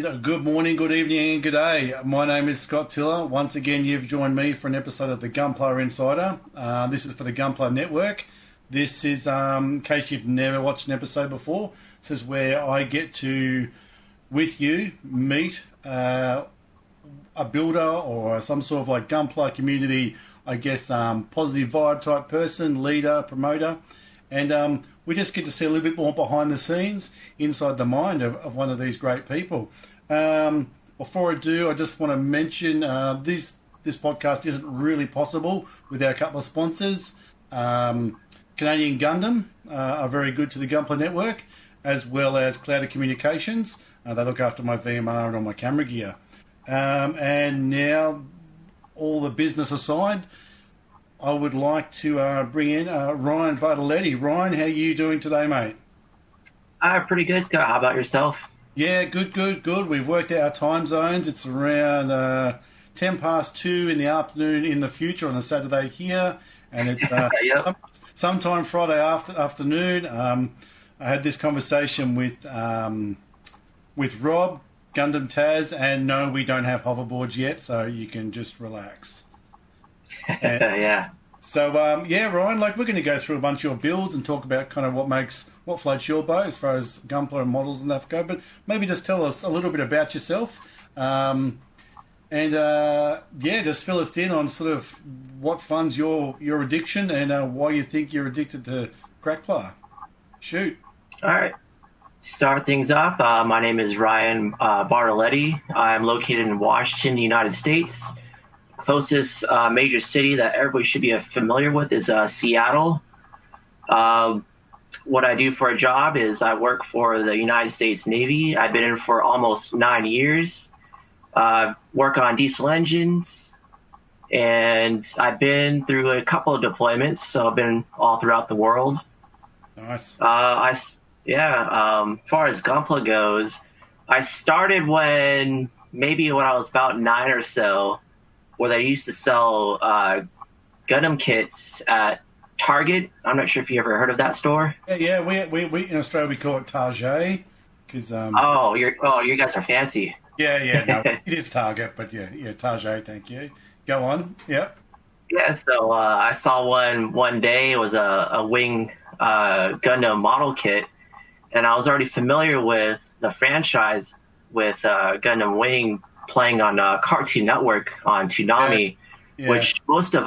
and good morning, good evening, and good day. My name is Scott Tiller. Once again, you've joined me for an episode of the Gunpla Insider. This is for the Gunpla Network. This is, in case you've never watched an episode before, this is where I get to, with you, meet a builder or some sort of like Gunpla community, I guess, positive vibe type person, leader, promoter, and we just get to see a little bit more behind the scenes, inside the mind of one of these great people. Before I do, I just want to mention this podcast isn't really possible without a couple of sponsors. Canadian Gundam are very good to the Gunpla Network, as well as Cloud Communications. They look after my VMR and all my camera gear. And now, all the business aside, I would like to bring in Ryan Bartoletti. Ryan, how are you doing today, mate? Pretty good, Scott. How about yourself? Yeah, good. We've worked out our time zones. It's around 10 past 2 in the afternoon in the future on a Saturday here. And it's Yep. sometime Friday afternoon. I had this conversation with Rob, Gundam Taz, and no, we don't have hoverboards yet, so you can just relax. Yeah. So, Ryan, like we're going to go through a bunch of your builds and talk about kind of what floats your boat as far as Gunpla and models and that go. But maybe just tell us a little bit about yourself, and just fill us in on sort of what funds your addiction and why you think you're addicted to Crackpla. Shoot. All right. Start things off. My name is Ryan Bartoletti. I'm located in Washington, United States. Closest major city that everybody should be familiar with is Seattle. What I do for a job is I work for the United States Navy. I've been in for almost 9 years. Work on diesel engines, and I've been through a couple of deployments, so I've been all throughout the world. Nice. As far as Gunpla goes, I started when I was about 9 or so, where they used to sell Gundam kits at Target. I'm not sure if you ever heard of that store. Yeah. We in Australia we call it Target because. You guys are fancy. Yeah. No, it is Target, but yeah, Target. Thank you. Go on. Yep. Yeah. So I saw one day. It was a wing Gundam model kit, and I was already familiar with the franchise with Gundam Wing playing on Cartoon Network on Toonami, which most of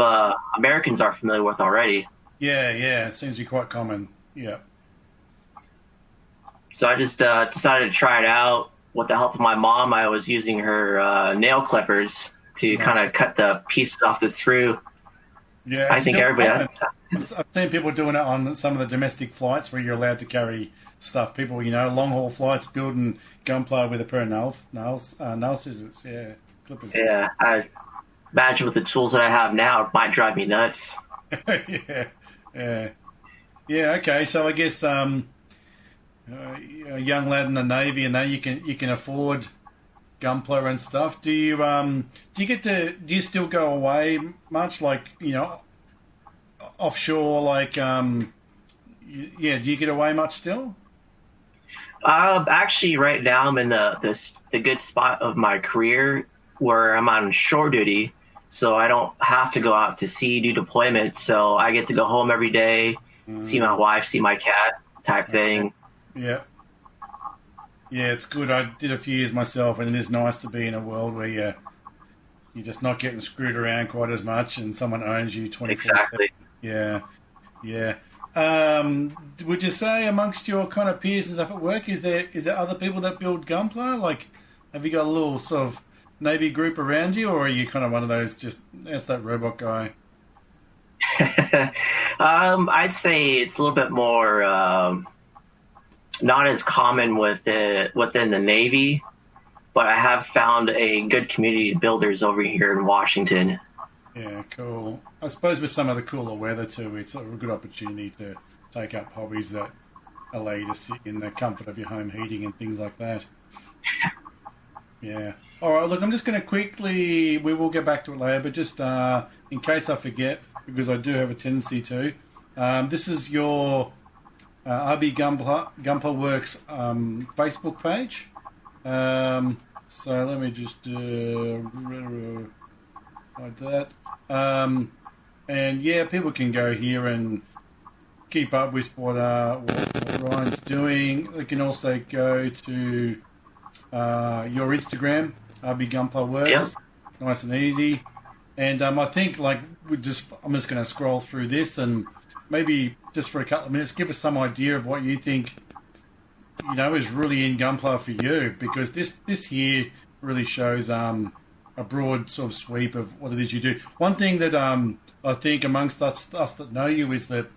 Americans are familiar with already. Yeah, it seems to be quite common. Yeah. So I just decided to try it out. With the help of my mom, I was using her nail clippers to kind of cut the pieces off the screw. Yeah, I think everybody has. I've seen people doing it on some of the domestic flights where you're allowed to carry stuff. People, long haul flights building Gunpla with a pair of nail scissors. Yeah, clippers. Yeah, I imagine with the tools that I have now, it might drive me nuts. Yeah. Okay, so I guess a young lad in the Navy, and that you can afford Gunpla and stuff. Do you still go away much, like offshore, like do you get away much still? Actually, right now I'm in the good spot of my career where I'm on shore duty, so I don't have to go out to sea, do deployments. So I get to go home every day, see my wife, see my cat, type thing. Yeah, it's good. I did a few years myself, and it is nice to be in a world where you're just not getting screwed around quite as much, and someone owns you 24/7. Exactly. Yeah. Would you say amongst your kind of peers and stuff at work, is there other people that build Gunpla? Like, have you got a little sort of Navy group around you, or are you kind of one of those that's that robot guy? I'd say it's a little bit more not as common within the Navy, but I have found a good community of builders over here in Washington. Yeah, cool. I suppose with some of the cooler weather too, it's a good opportunity to take up hobbies that allow you to sit in the comfort of your home heating and things like that. Yeah. All right, look, I'm just going to quickly, we will get back to it later, but just in case I forget, because I do have a tendency to, this is your RBGunplaWorks Facebook page. So let me just like that. And yeah, people can go here and keep up with what Ryan's doing. They can also go to your Instagram, RBGunplaWorks. Yep. Nice and easy. And I think like I'm just going to scroll through this and maybe just for a couple of minutes give us some idea of what you think is really in Gunpla for you, because this here really shows a broad sort of sweep of what it is you do. One thing that I think amongst us that know you is that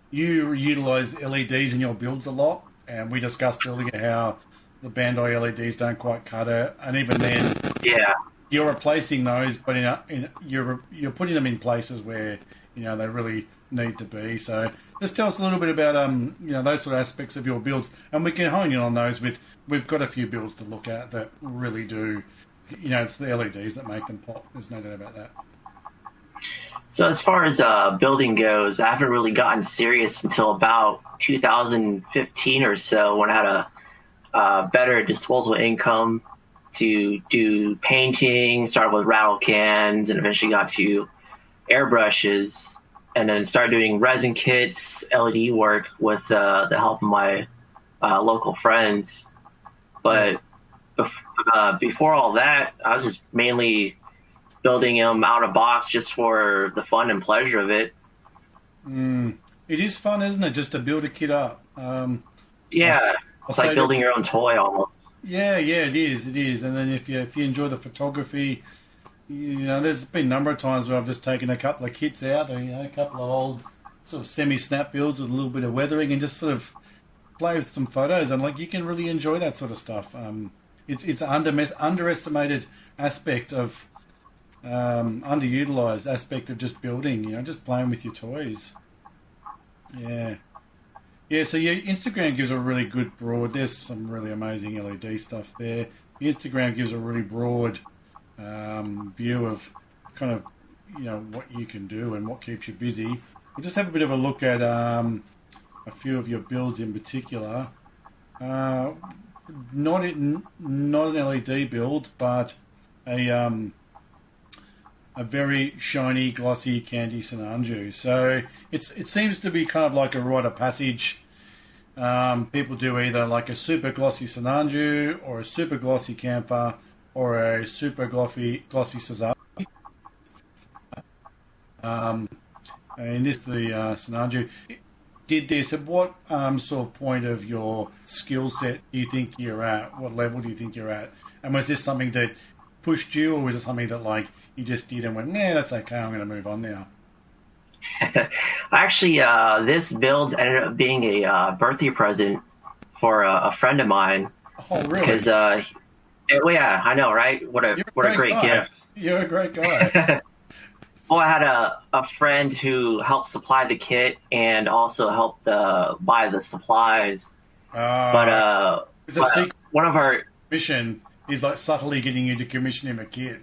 you utilise LEDs in your builds a lot, and we discussed earlier how the Bandai LEDs don't quite cut it, and even then, you're replacing those, but you're putting them in places where they really need to be. So just tell us a little bit about those sort of aspects of your builds, and we can hone in on those. We've got a few builds to look at that really do. It's the LEDs that make them pop. There's no doubt about that. So as far as building goes, I haven't really gotten serious until about 2015 or so, when I had a better disposable income to do painting. Started with rattle cans and eventually got to airbrushes, and then started doing resin kits, LED work with the help of my local friends. But before all that, I was just mainly building them out of box just for the fun and pleasure of it. It is fun, isn't it, just to build a kit up? It's like building your own toy almost. Yeah, it is. And then if you enjoy the photography, there's been a number of times where I've just taken a couple of kits out, a couple of old sort of semi-snap builds with a little bit of weathering, and just sort of play with some photos, and like you can really enjoy that sort of stuff. It's an underestimated aspect of underutilized aspect of just building, just playing with your toys. Yeah, so your Instagram gives a really good broad, there's some really amazing LED stuff there. Your Instagram gives a really broad view of kind of, what you can do and what keeps you busy. We'll just have a bit of a look at a few of your builds in particular. Not an LED build, but a very shiny, glossy candy Sinanju. So it seems to be kind of like a rite of passage. People do either like a super glossy Sinanju, or a super glossy Camphor, or a super glossy Zaku. And this the Sinanju. Did this at what sort of point of your skill set do you think you're at? What level do you think you're at? And was this something that pushed you, or was it something that like you just did and went, nah, that's okay, I'm going to move on now? Actually, this build ended up being a birthday present for a friend of mine. Oh, really? Because, yeah, I know, right? What a great gift. You're a great guy. Well, I had a friend who helped supply the kit and also helped buy the supplies. But it's a secret. One of our mission is like subtly getting you to commission him a kit.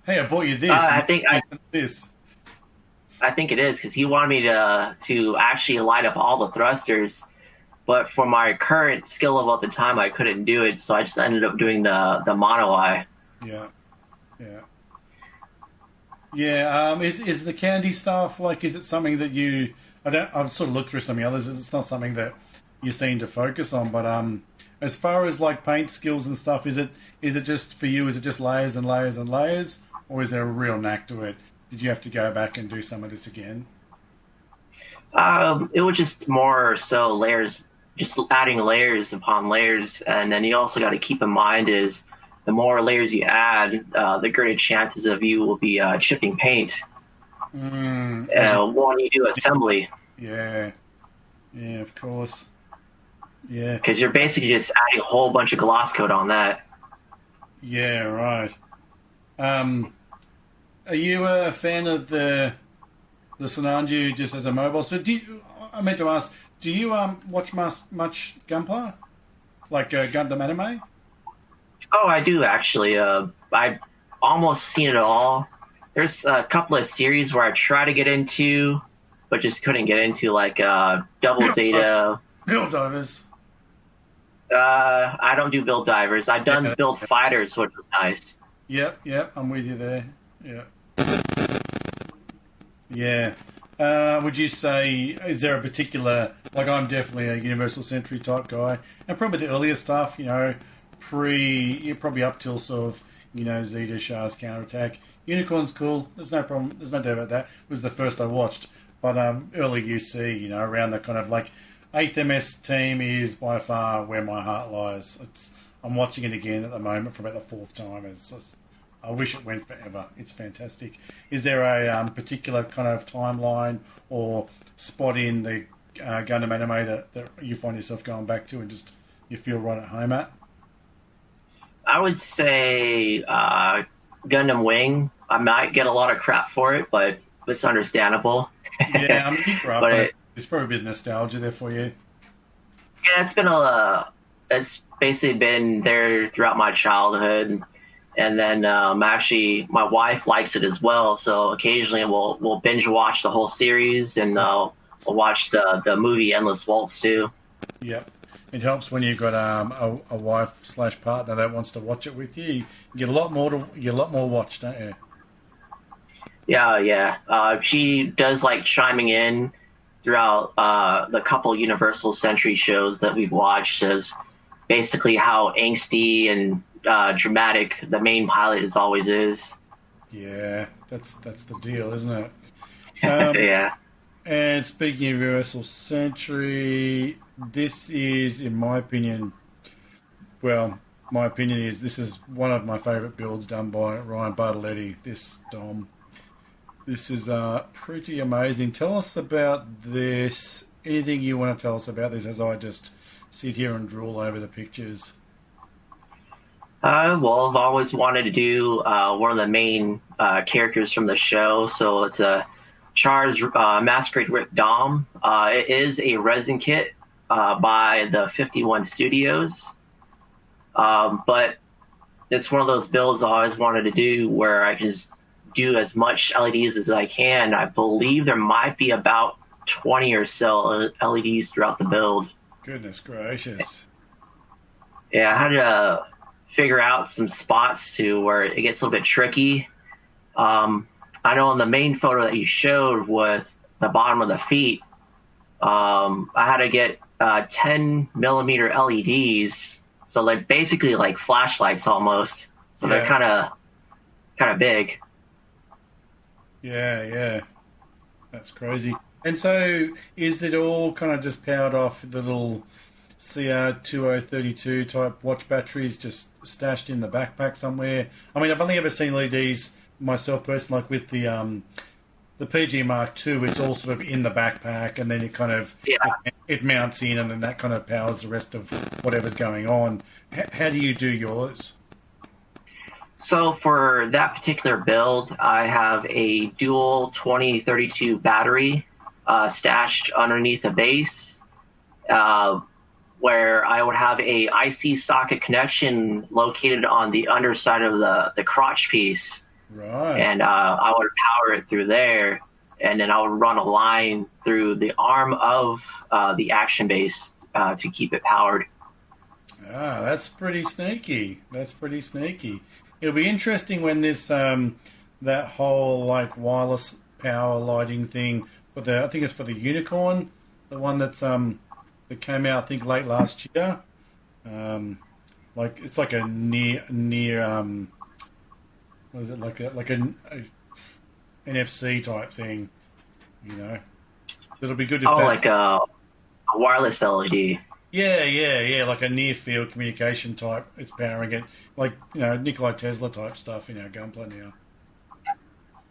Hey, I bought you this. I think it is, because he wanted me to actually light up all the thrusters, but for my current skill level at the time, I couldn't do it, so I just ended up doing the mono eye. Yeah. Is the candy stuff like? Is it something that you? I've sort of looked through some of the others. It's not something that you seem to focus on, but as far as like paint skills and stuff, is it just for you? Is it just layers and layers and layers, or is there a real knack to it? Did you have to go back and do some of this again? It was just more so layers, just adding layers upon layers, and then you also got to keep in mind is the more layers you add, the greater chances of you will be chipping paint when you do assembly. Yeah, of course. Yeah, because you're basically just adding a whole bunch of gloss coat on that. Yeah, right. Are you a fan of the Sinanju just as a mobile? So I meant to ask, do you watch much Gunpla? Like Gundam anime? Oh, I do actually. I've almost seen it all. There's a couple of series where I try to get into, but just couldn't get into, like Double Zeta. Bill Divers. I don't do build divers. I've done build fighters, which was nice. Yep, I'm with you there. Yeah. Would you say, is there a particular, like I'm definitely a Universal Century type guy, and probably the earlier stuff, you're probably up till sort of, Zeta, Shah's counterattack. Unicorn's cool, there's no problem, there's no doubt about that. It was the first I watched. But early UC, around the kind of like 8th MS team is by far where my heart lies. I'm watching it again at the moment for about the 4th time. I wish it went forever. It's fantastic. Is there a particular kind of timeline or spot in the Gundam anime that you find yourself going back to and just you feel right at home at? I would say Gundam Wing. I might get a lot of crap for it, but it's understandable. Yeah, I mean, you grew up, but there's probably a bit of nostalgia there for you. Yeah, it's basically been there throughout my childhood. And then actually, my wife likes it as well. So occasionally we'll binge watch the whole series, and we'll watch the movie Endless Waltz too. Yep, it helps when you've got a wife/partner that wants to watch it with you. You get a lot more watch, don't you? Yeah. She does like chiming in throughout the couple Universal Century shows that we've watched as basically how angsty and dramatic the main pilot always is. Yeah, that's the deal, isn't it? Yeah. And speaking of Universal Century, this is, in my opinion, this is one of my favourite builds done by Ryan Bartoletti, this Dom. This is pretty amazing. Tell us about this. Anything you want to tell us about this as I just sit here and drool over the pictures? Well, I've always wanted to do one of the main characters from the show. So it's a Char's Masquerade Rick Dom. It is a resin kit by the 51 Studios. But it's one of those builds I always wanted to do where I can just do as much LEDs as I can. I believe there might be about 20 or so LEDs throughout the build. Goodness gracious. Yeah, I had to figure out some spots to where it gets a little bit tricky. I know in the main photo that you showed with the bottom of the feet, I had to get 10 millimeter LEDs. So they're basically like flashlights almost. So they're kind of big. Yeah. That's crazy. And so is it all kind of just powered off the little CR2032 type watch batteries just stashed in the backpack somewhere? I mean, I've only ever seen LEDs myself personally, like with the PG Mark II, it's all sort of in the backpack and then it kind of it mounts in and then that kind of powers the rest of whatever's going on. How do you do yours? So for that particular build, I have a dual 2032 battery stashed underneath the base, where I would have a IC socket connection located on the underside of the crotch piece. Right. And I would power it through there, and then I would run a line through the arm of the action base to keep it powered. Ah, that's pretty sneaky. It'll be interesting when this that whole like wireless power lighting thing, but I think it's for the Unicorn, the one that's that came out I think late last year. Like it's like a near what is it, like a NFC type thing, you know? It'll be good if like a wireless LED. Yeah, like a near field communication type. It's powering it, like Nikola Tesla type stuff in our Gunpla now.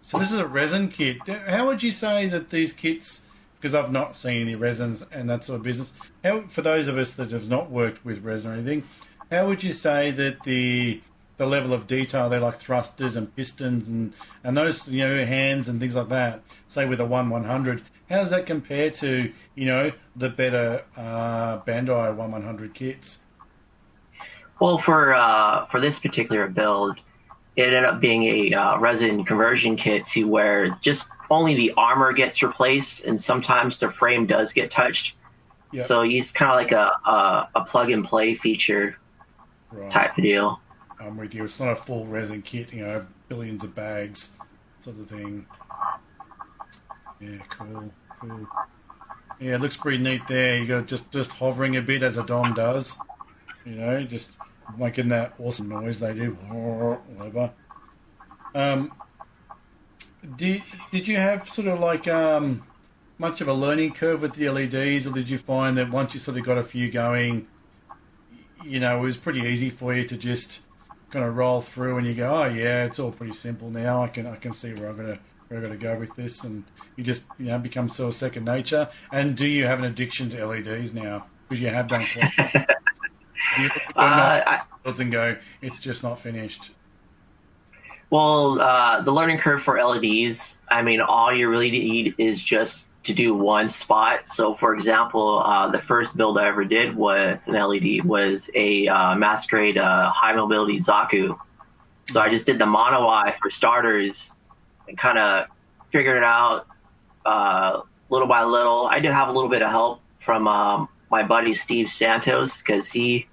So this is a resin kit. How would you say that these kits? Because I've not seen any resins and that sort of business. How, for those of us that have not worked with resin or anything, how would you say that the level of detail, they're like thrusters and pistons and those hands and things like that, say with a 1/100, how does that compare to the better Bandai 1/100 kits? Well, for this particular build, it ended up being a resin conversion kit to where just only the armor gets replaced, and sometimes the frame does get touched. Yep. So it's kind of like a plug and play feature type of deal. I'm with you. It's not a full resin kit, billions of bags sort of thing. Yeah, cool. Yeah, it looks pretty neat there. You got just hovering a bit as a Dom does. Just making that awesome noise they do. Whatever. Did you have sort of like much of a learning curve with the LEDs, or did you find that once you sort of got a few going, it was pretty easy for you to just kind of roll through and you go, oh yeah, it's all pretty simple now. I can see where I got to go with this, and you just become so second nature. And do you have an addiction to LEDs now? Because you have done quite. Do you look at and go, it's just not finished? Well, the learning curve for LEDs, I mean, all you really need is just to do one spot. So, for example, the first build I ever did with an LED was a Masquerade high mobility Zaku. So I just did the mono eye for starters and kind of figured it out little by little. I did have a little bit of help from my buddy Steve Santos, because he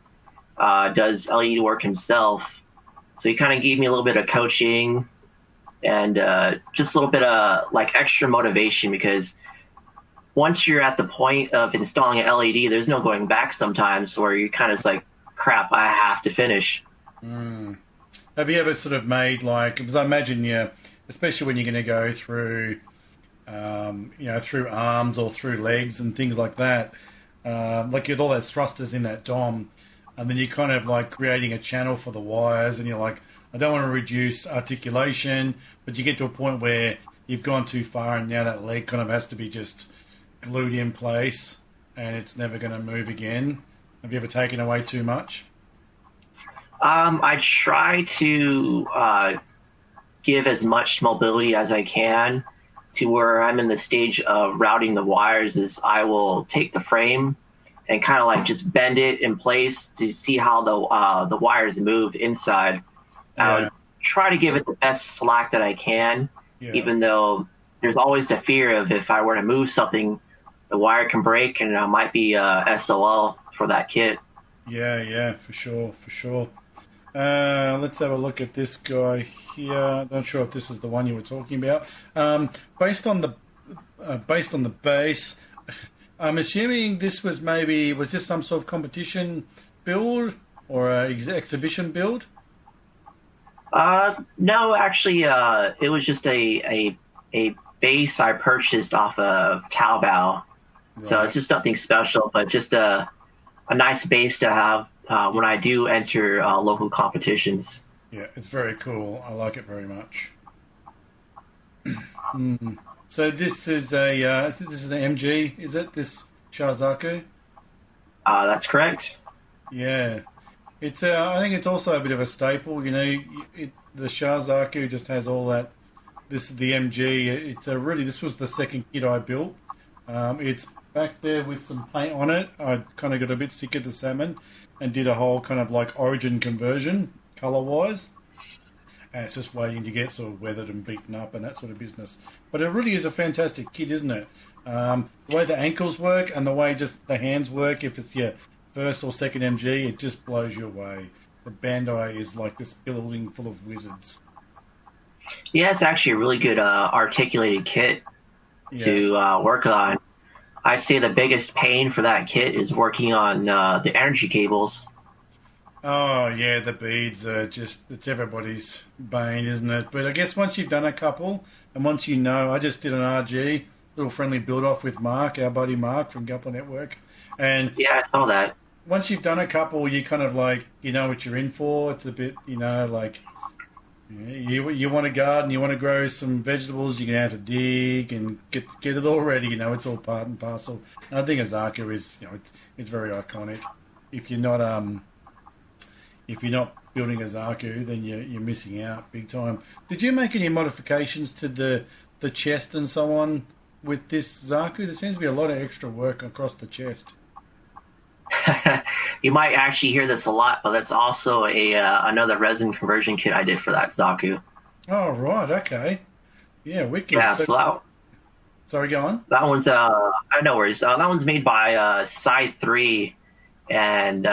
does LED work himself. So he kind of gave me a little bit of coaching and just a little bit of like extra motivation, because once you're at the point of installing an LED, there's no going back sometimes, where you're kind of like, crap, I have to finish. Have you ever sort of made because I imagine especially when you're going to go through, through arms or through legs and things like that, like you have all those thrusters in that DOM, and then you're kind of like creating a channel for the wires, and you're like, I don't want to reduce articulation, but you get to a point where you've gone too far, and now that leg kind of has to be just glued in place, and it's never going to move again. Have you ever taken away too much? I try to give as much mobility as I can, to where I'm in the stage of routing the wires. Is I will take the frame and kind of like just bend it in place to see how the wires move inside. I would try to give it the best slack that I can, even though there's always the fear of, if I were to move something, the wire can break, and it might be SOL for that kit. Yeah, for sure. Let's have a look at this guy here. Not sure if this is the one you were talking about. Based on the base, I'm assuming this was this some sort of competition build or exhibition build? No, actually, it was just a base I purchased off of Taobao. Right. So it's just nothing special, but just a nice base to have when I do enter local competitions. Yeah, it's very cool. I like it very much. So this is an MG, is it? This Zaku? That's correct. Yeah, it's. I think it's also a bit of a staple. The Zaku just has all that. This is the MG. It's this was the second kit I built. It's back there with some paint on it. I kind of got a bit sick of the salmon and did a whole kind of like origin conversion colour-wise. And it's just waiting to get sort of weathered and beaten up and that sort of business. But it really is a fantastic kit, isn't it? The way the ankles work and the way just the hands work, if it's your first or second MG, it just blows you away. The Bandai is like this building full of wizards. Yeah, it's actually a really good articulated kit to work on. I'd say the biggest pain for that kit is working on the energy cables. Oh, yeah, the beads are it's everybody's bane, isn't it? But I guess once you've done a couple, and once I just did an RG, little friendly build-off with Mark, our buddy Mark from Gunpla Network. And yeah, I saw that. Once you've done a couple, you kind of like, you know what you're in for. It's a bit, like, you want to garden, you want to grow some vegetables, you're going to have to dig and get it all ready, it's all part and parcel. And I think a Zaku is, it's very iconic. If you're not building a Zaku, then you're missing out big time. Did you make any modifications to the chest and so on with this Zaku? There seems to be a lot of extra work across the chest. You might actually hear this a lot, but that's also another resin conversion kit I did for that Zaku. Oh, right, okay. Yeah, wicked. Yeah, Sorry, go on. That one's no worries. That one's made by Side 3, and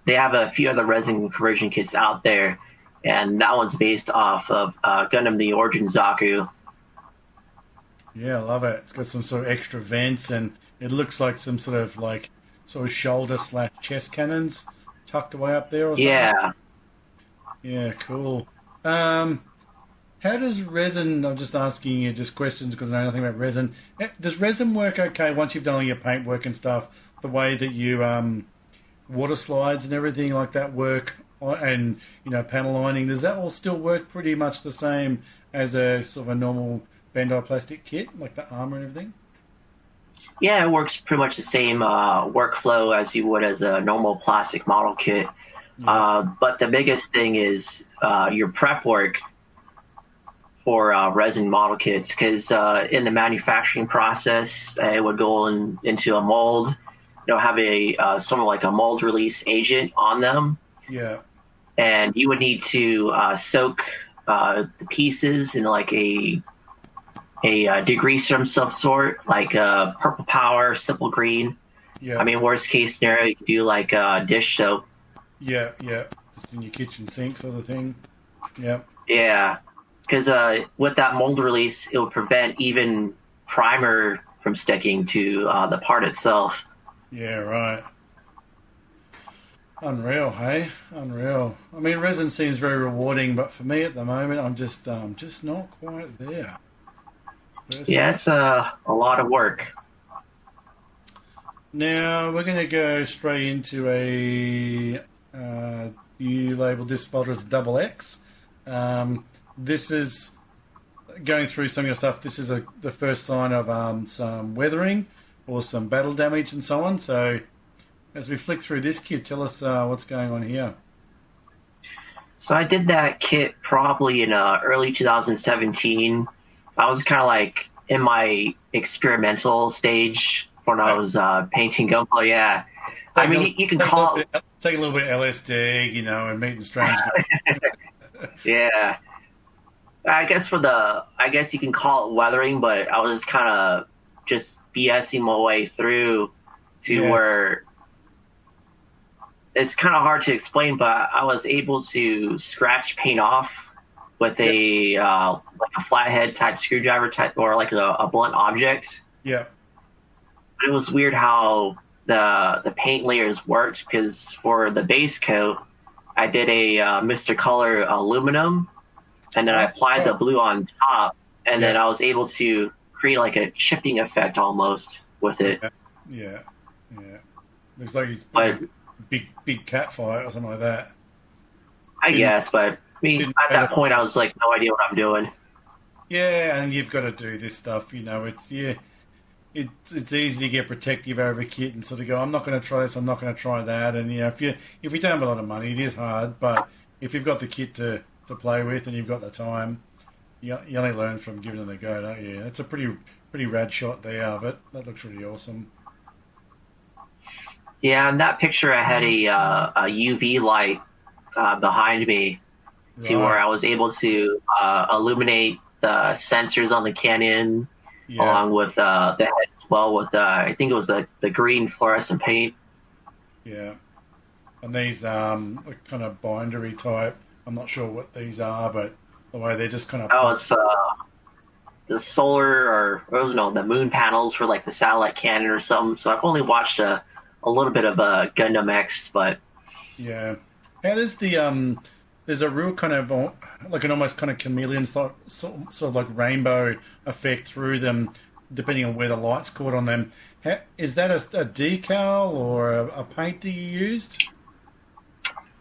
they have a few other resin conversion kits out there, and that one's based off of Gundam the Origin Zaku. Yeah, I love it. It's got some sort of extra vents, and it looks like some sort of shoulder/chest cannons tucked away up there or something. Yeah. Yeah, cool. How does resin, I'm just asking you just questions because I know nothing about resin. Does resin work okay once you've done all your paintwork and stuff, the way that you water slides and everything like that work, and panel lining, does that all still work pretty much the same as a sort of a normal Bandai plastic kit, like the armor and everything? Yeah, it works pretty much the same workflow as you would as a normal plastic model kit. Yeah. But the biggest thing is your prep work for resin model kits, because in the manufacturing process, it would go into a mold, have something like a mold release agent on them. Yeah. And you would need to soak the pieces in like a degreaser of some sort, like purple power, simple green. Yeah. I mean, worst case scenario, you can do like dish soap. Yeah, yeah. Just in your kitchen sink sort of thing. Yeah. Yeah. Because with that mold release, it would prevent even primer from sticking to the part itself. Yeah, right. Unreal, hey? Unreal. I mean, resin seems very rewarding, but for me at the moment, I'm just not quite there. Personally. Yeah, it's a lot of work. Now, we're going to go straight into you labelled this folder as double X. This is going through some of your stuff. This is the first sign of some weathering or some battle damage and so on. So, as we flick through this kit, tell us what's going on here. So I did that kit probably in early 2017. I was kind of like in my experimental stage when I was painting Gunpla. Yeah, I mean you can call it take a little bit of LSD, and meeting strange. Yeah, I guess you can call it weathering, but I was kind of just BSing my way through to where it's kind of hard to explain, but I was able to scratch paint off with a like a flathead type screwdriver type, or like a blunt object. Yeah. It was weird how the paint layers worked, because for the base coat, I did a Mr. Color aluminum, and then I applied the blue on top, and then I was able to create like a chipping effect almost with it. Yeah. Looks like it's a big cat fight or something like that. I guess, but I mean, at that point, I was like, no idea what I'm doing. Yeah, and you've got to do this stuff. It's easy to get protective over a kit and sort of go, I'm not going to try this, I'm not going to try that. And if you don't have a lot of money, it is hard. But if you've got the kit to play with and you've got the time, you only learn from giving it a go, don't you? It's a pretty rad shot there of it. That looks really awesome. Yeah, in that picture, I had a UV light behind me, to where I was able to illuminate the sensors on the cannon, along with the head as well, with I think it was the green fluorescent paint. Yeah, and these kind of bindery type. I'm not sure what these are, but the way they're just kind of. Oh, it's the solar the moon panels for like the satellite cannon or something. So I've only watched a little bit of Gundam X, but yeah. How does there's a real kind of like an almost kind of chameleon sort of like rainbow effect through them, depending on where the light's caught on them. Is that a decal or a paint that you used?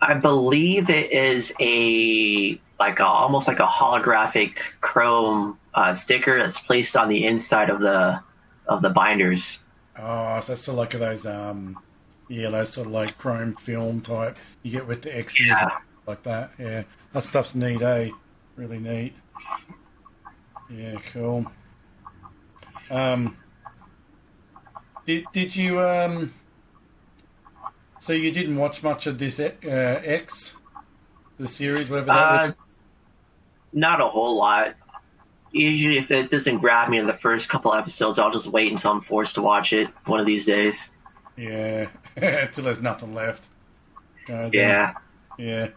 I believe it is almost like a holographic chrome sticker that's placed on the inside of the binders. Oh, so it's sort of like those those sort of like chrome film type you get with the X's like that. Yeah, that stuff's neat, eh? Really neat. Yeah, cool. Did you so you didn't watch much of this X, the series, whatever that was? Not a whole lot. Usually, if it doesn't grab me in the first couple episodes, I'll just wait until I'm forced to watch it one of these days. Yeah, until there's nothing left. Yeah. Yeah.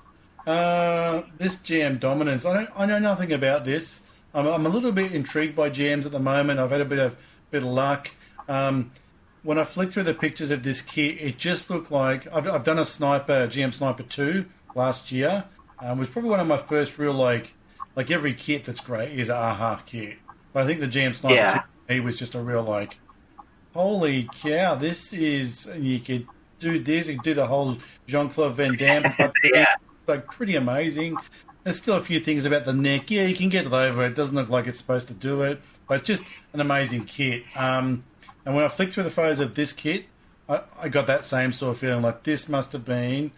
This GM dominance, I know nothing about this. I'm a little bit intrigued by GMs at the moment. I've had a bit of luck. When I flicked through the pictures of this kit, it just looked like I've done a GM Sniper 2 last year. It was probably one of my first real like every kit that's great is a AHA kit. But I think the GM Sniper 2 was just a real like, holy cow, this is, and you could do this, you could do the whole Jean-Claude Van Damme. Yeah. It's like pretty amazing. There's still a few things about the neck. Yeah, you can get it over. It doesn't look like it's supposed to do it, but it's just an amazing kit. And when I flicked through the photos of this kit, I got that same sort of feeling like this must have been.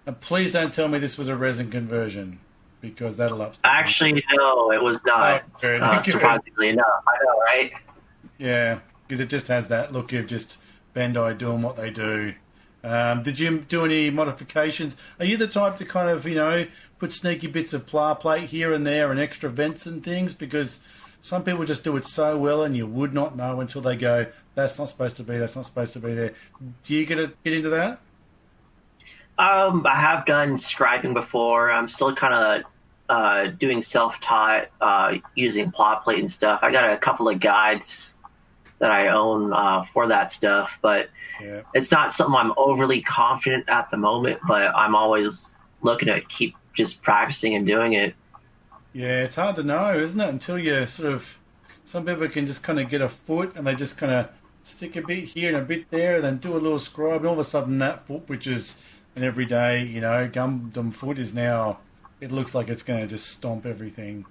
And please don't tell me this was a resin conversion, because that'll upset me. Actually, no, it was not. Surprisingly enough. I know, right? Yeah, because it just has that look of just Bandai doing what they do. Did you do any modifications? Are you the type to kind of, put sneaky bits of pla plate here and there and extra vents and things? Because some people just do it so well and you would not know until they go, that's not supposed to be there. Do you get into that? I have done scribing before. I'm still kind of doing self-taught using plot plate and stuff. I got a couple of guides that I own for that stuff, but it's not something I'm overly confident at the moment, but I'm always looking to keep just practicing and doing it. Yeah, it's hard to know, isn't it? Until you sort of, some people can just kind of get a foot and they just kind of stick a bit here and a bit there and then do a little scribe, and all of a sudden that foot, which is an everyday, Gundam foot, is now, it looks like it's going to just stomp everything.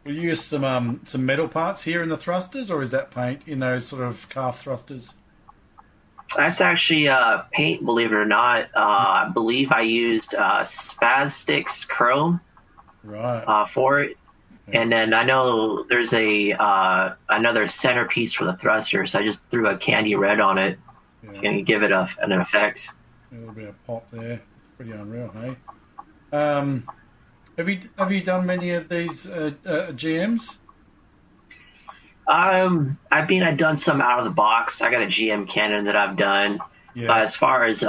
We use some metal parts here in the thrusters, or is that paint in those sort of calf thrusters? That's actually paint, believe it or not. I believe I used Spazstick's Chrome for it. Yeah. And then I know there's another centerpiece for the thruster, so I just threw a candy red on it and give it an effect. A little bit of pop there. It's pretty unreal, hey? Have you done many of these GMs? I've done some out of the box. I got a GM cannon that I've done. Yeah. But as far as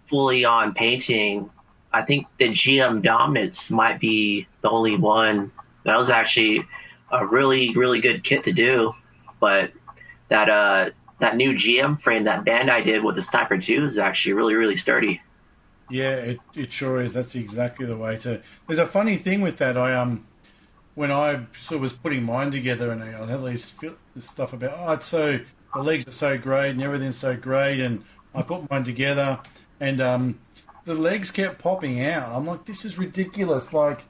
fully on painting, I think the GM Dominance might be the only one. That was actually a really, really good kit to do. But that new GM frame that Bandai did with the Sniper 2 is actually really, really sturdy. Yeah, it sure is. That's exactly the way to. There's a funny thing with that. When I sort of was putting mine together, and I had all this stuff about, the legs are so great and everything's so great, and I put mine together, and the legs kept popping out. I'm like, this is ridiculous. Like,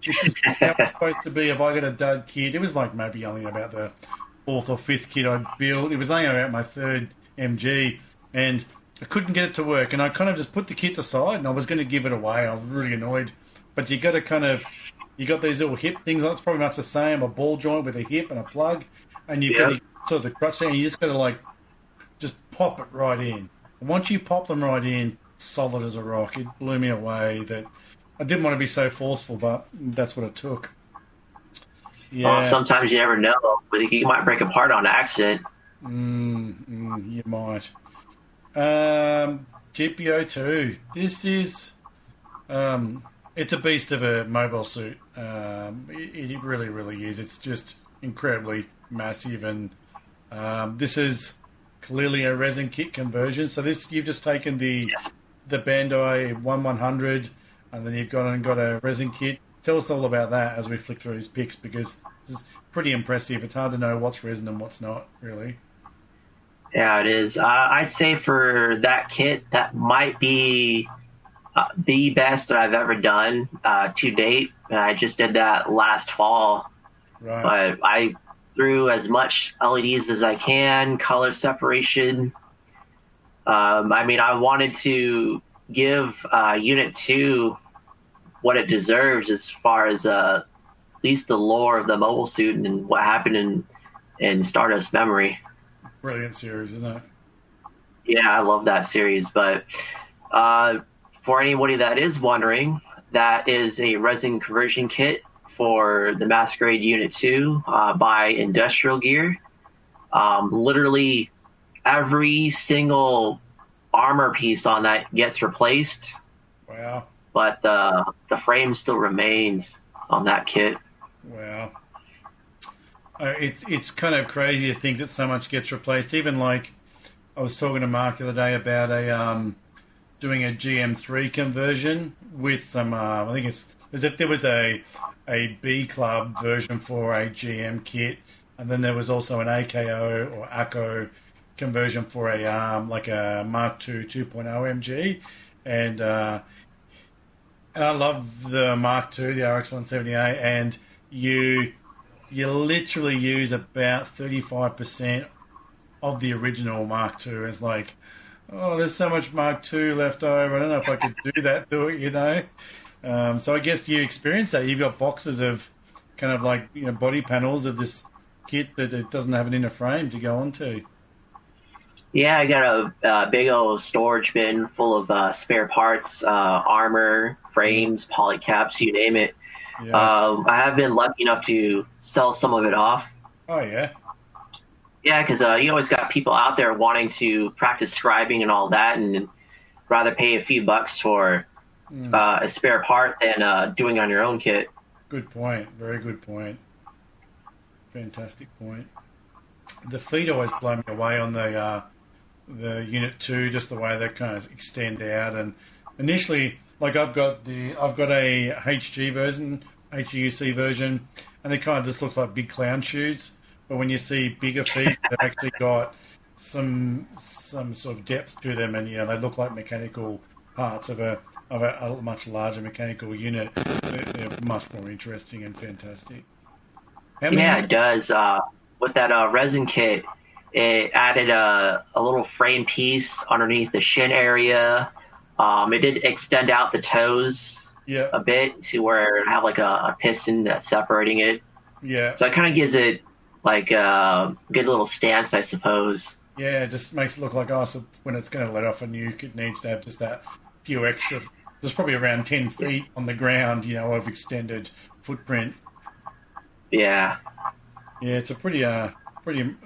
this is how it's supposed to be. If I got a dud kit, it was like maybe only about the 4th or 5th kit I'd built. It was only about my 3rd MG, and I couldn't get it to work, and I kind of just put the kit aside, and I was going to give it away. I was really annoyed. But you got to you got these little hip things. It's probably much the same, a ball joint with a hip and a plug, and you've got sort of the crutch there, and you just got to just pop it right in. And once you pop them right in, solid as a rock. It blew me away. That I didn't want to be so forceful, but that's what it took. Yeah. Well, sometimes you never know. You might break apart on accident. You might. GPO2. This is, it's a beast of a mobile suit. It really, really is. It's just incredibly massive, and this is clearly a resin kit conversion. So this, you've just taken the Bandai 1100, and then you've got a resin kit. Tell us all about that as we flick through these pics, because this is pretty impressive. It's hard to know what's resin and what's not, really. Yeah, it is. I'd say for that kit, that might be the best that I've ever done to date. And I just did that last fall. Right. But I threw as much LEDs as I can, color separation. I wanted to give Unit 2 what it deserves as far as at least the lore of the mobile suit and what happened in Stardust Memory. Brilliant series, isn't it? Yeah, I love that series. But for anybody that is wondering, that is a resin conversion kit for the Masquerade Unit 2 by Industrial Gear. Literally every single armor piece on that gets replaced. Wow. But the frame still remains on that kit. Wow. It's kind of crazy to think that so much gets replaced. Even like I was talking to Mark the other day about doing a GM3 conversion with some. I think it's as if there was a B club version for a GM kit, and then there was also an AKO or AKO conversion for a like a Mark II 2.0 MG, and I love the Mark II, the RX-170A, and you literally use about 35% of the original Mark II. It's like, oh, there's so much Mark II left over. I don't know if I could do that to it, you know. So I guess you experience that. You've got boxes of kind of like, you know, body panels of this kit that it doesn't have an inner frame to go onto. Yeah, I got a big old storage bin full of spare parts, armor, frames, polycaps, you name it. Yeah. I have been lucky enough to sell some of it off. Oh, yeah? Yeah, because you always got people out there wanting to practice scribing and all that, and rather pay a few bucks for a spare part than doing on your own kit. Good point. Very good point. Fantastic point. The feet always blow me away on the Unit 2, just the way they kind of extend out. And initially, like I've got a HG version, HUC version, and it kind of just looks like big clown shoes. But when you see bigger feet, they've actually got some sort of depth to them, and you know they look like mechanical parts of a much larger mechanical unit. They're much more interesting and fantastic. Yeah, it does. With that resin kit, it added a little frame piece underneath the shin area. It did extend out the toes a bit to where it have like a piston that's separating it. Yeah. So it kind of gives it like a good little stance, I suppose. Yeah, it just makes it look like, so when it's going to let off a nuke, it needs to have just that few extra. There's probably around 10 feet on the ground, you know, of extended footprint. Yeah. Yeah, it's a pretty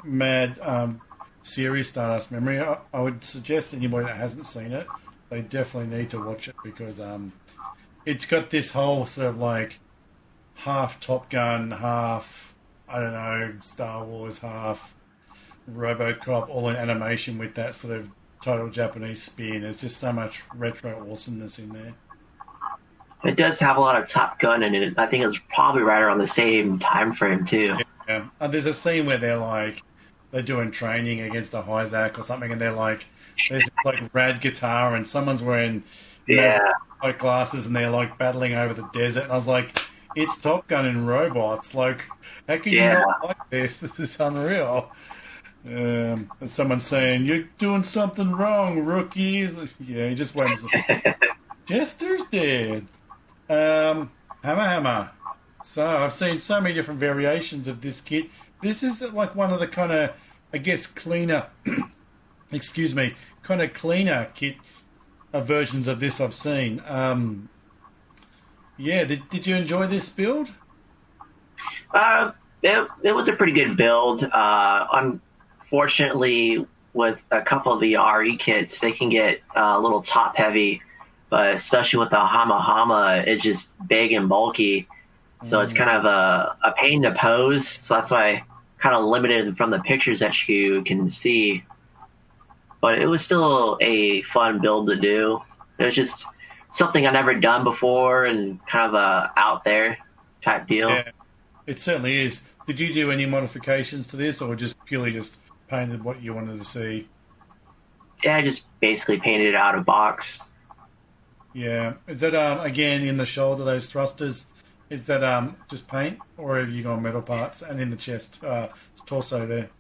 mad series, Stardust Memory. I would suggest anybody that hasn't seen it, they definitely need to watch it because it's got this whole sort of like half Top Gun, half, I don't know, Star Wars, half RoboCop, all in animation with that sort of total Japanese spin. There's just so much retro awesomeness in there. It does have a lot of Top Gun in it. I think it's probably right around the same time frame too. Yeah. And there's a scene where they're doing training against a Hyzak or something, and they're like, there's like rad guitar, and someone's wearing like glasses, and they're like battling over the desert. And I was like, it's Top Gun and robots. Like, how can you not like this? This is unreal. And someone's saying, you're doing something wrong, rookies. Yeah, he just went. Jester's dead. Hammer. So I've seen so many different variations of this kit. This is like one of the kind of, I guess, cleaner, kind of cleaner kits, versions of this I've seen. Did you enjoy this build? It was a pretty good build. Unfortunately, with a couple of the RE kits, they can get a little top heavy, but especially with the Hama, it's just big and bulky. So it's kind of a pain to pose. So that's why I kind of limited from the pictures that you can see. But it was still a fun build to do. It was just something I've never done before and kind of a out there type deal. Yeah, it certainly is. Did you do any modifications to this, or just purely just painted what you wanted to see? Yeah, I just basically painted it out of box. Yeah. Is that, again, in the shoulder, those thrusters, is that just paint, or have you gone metal parts? And in the chest, torso there?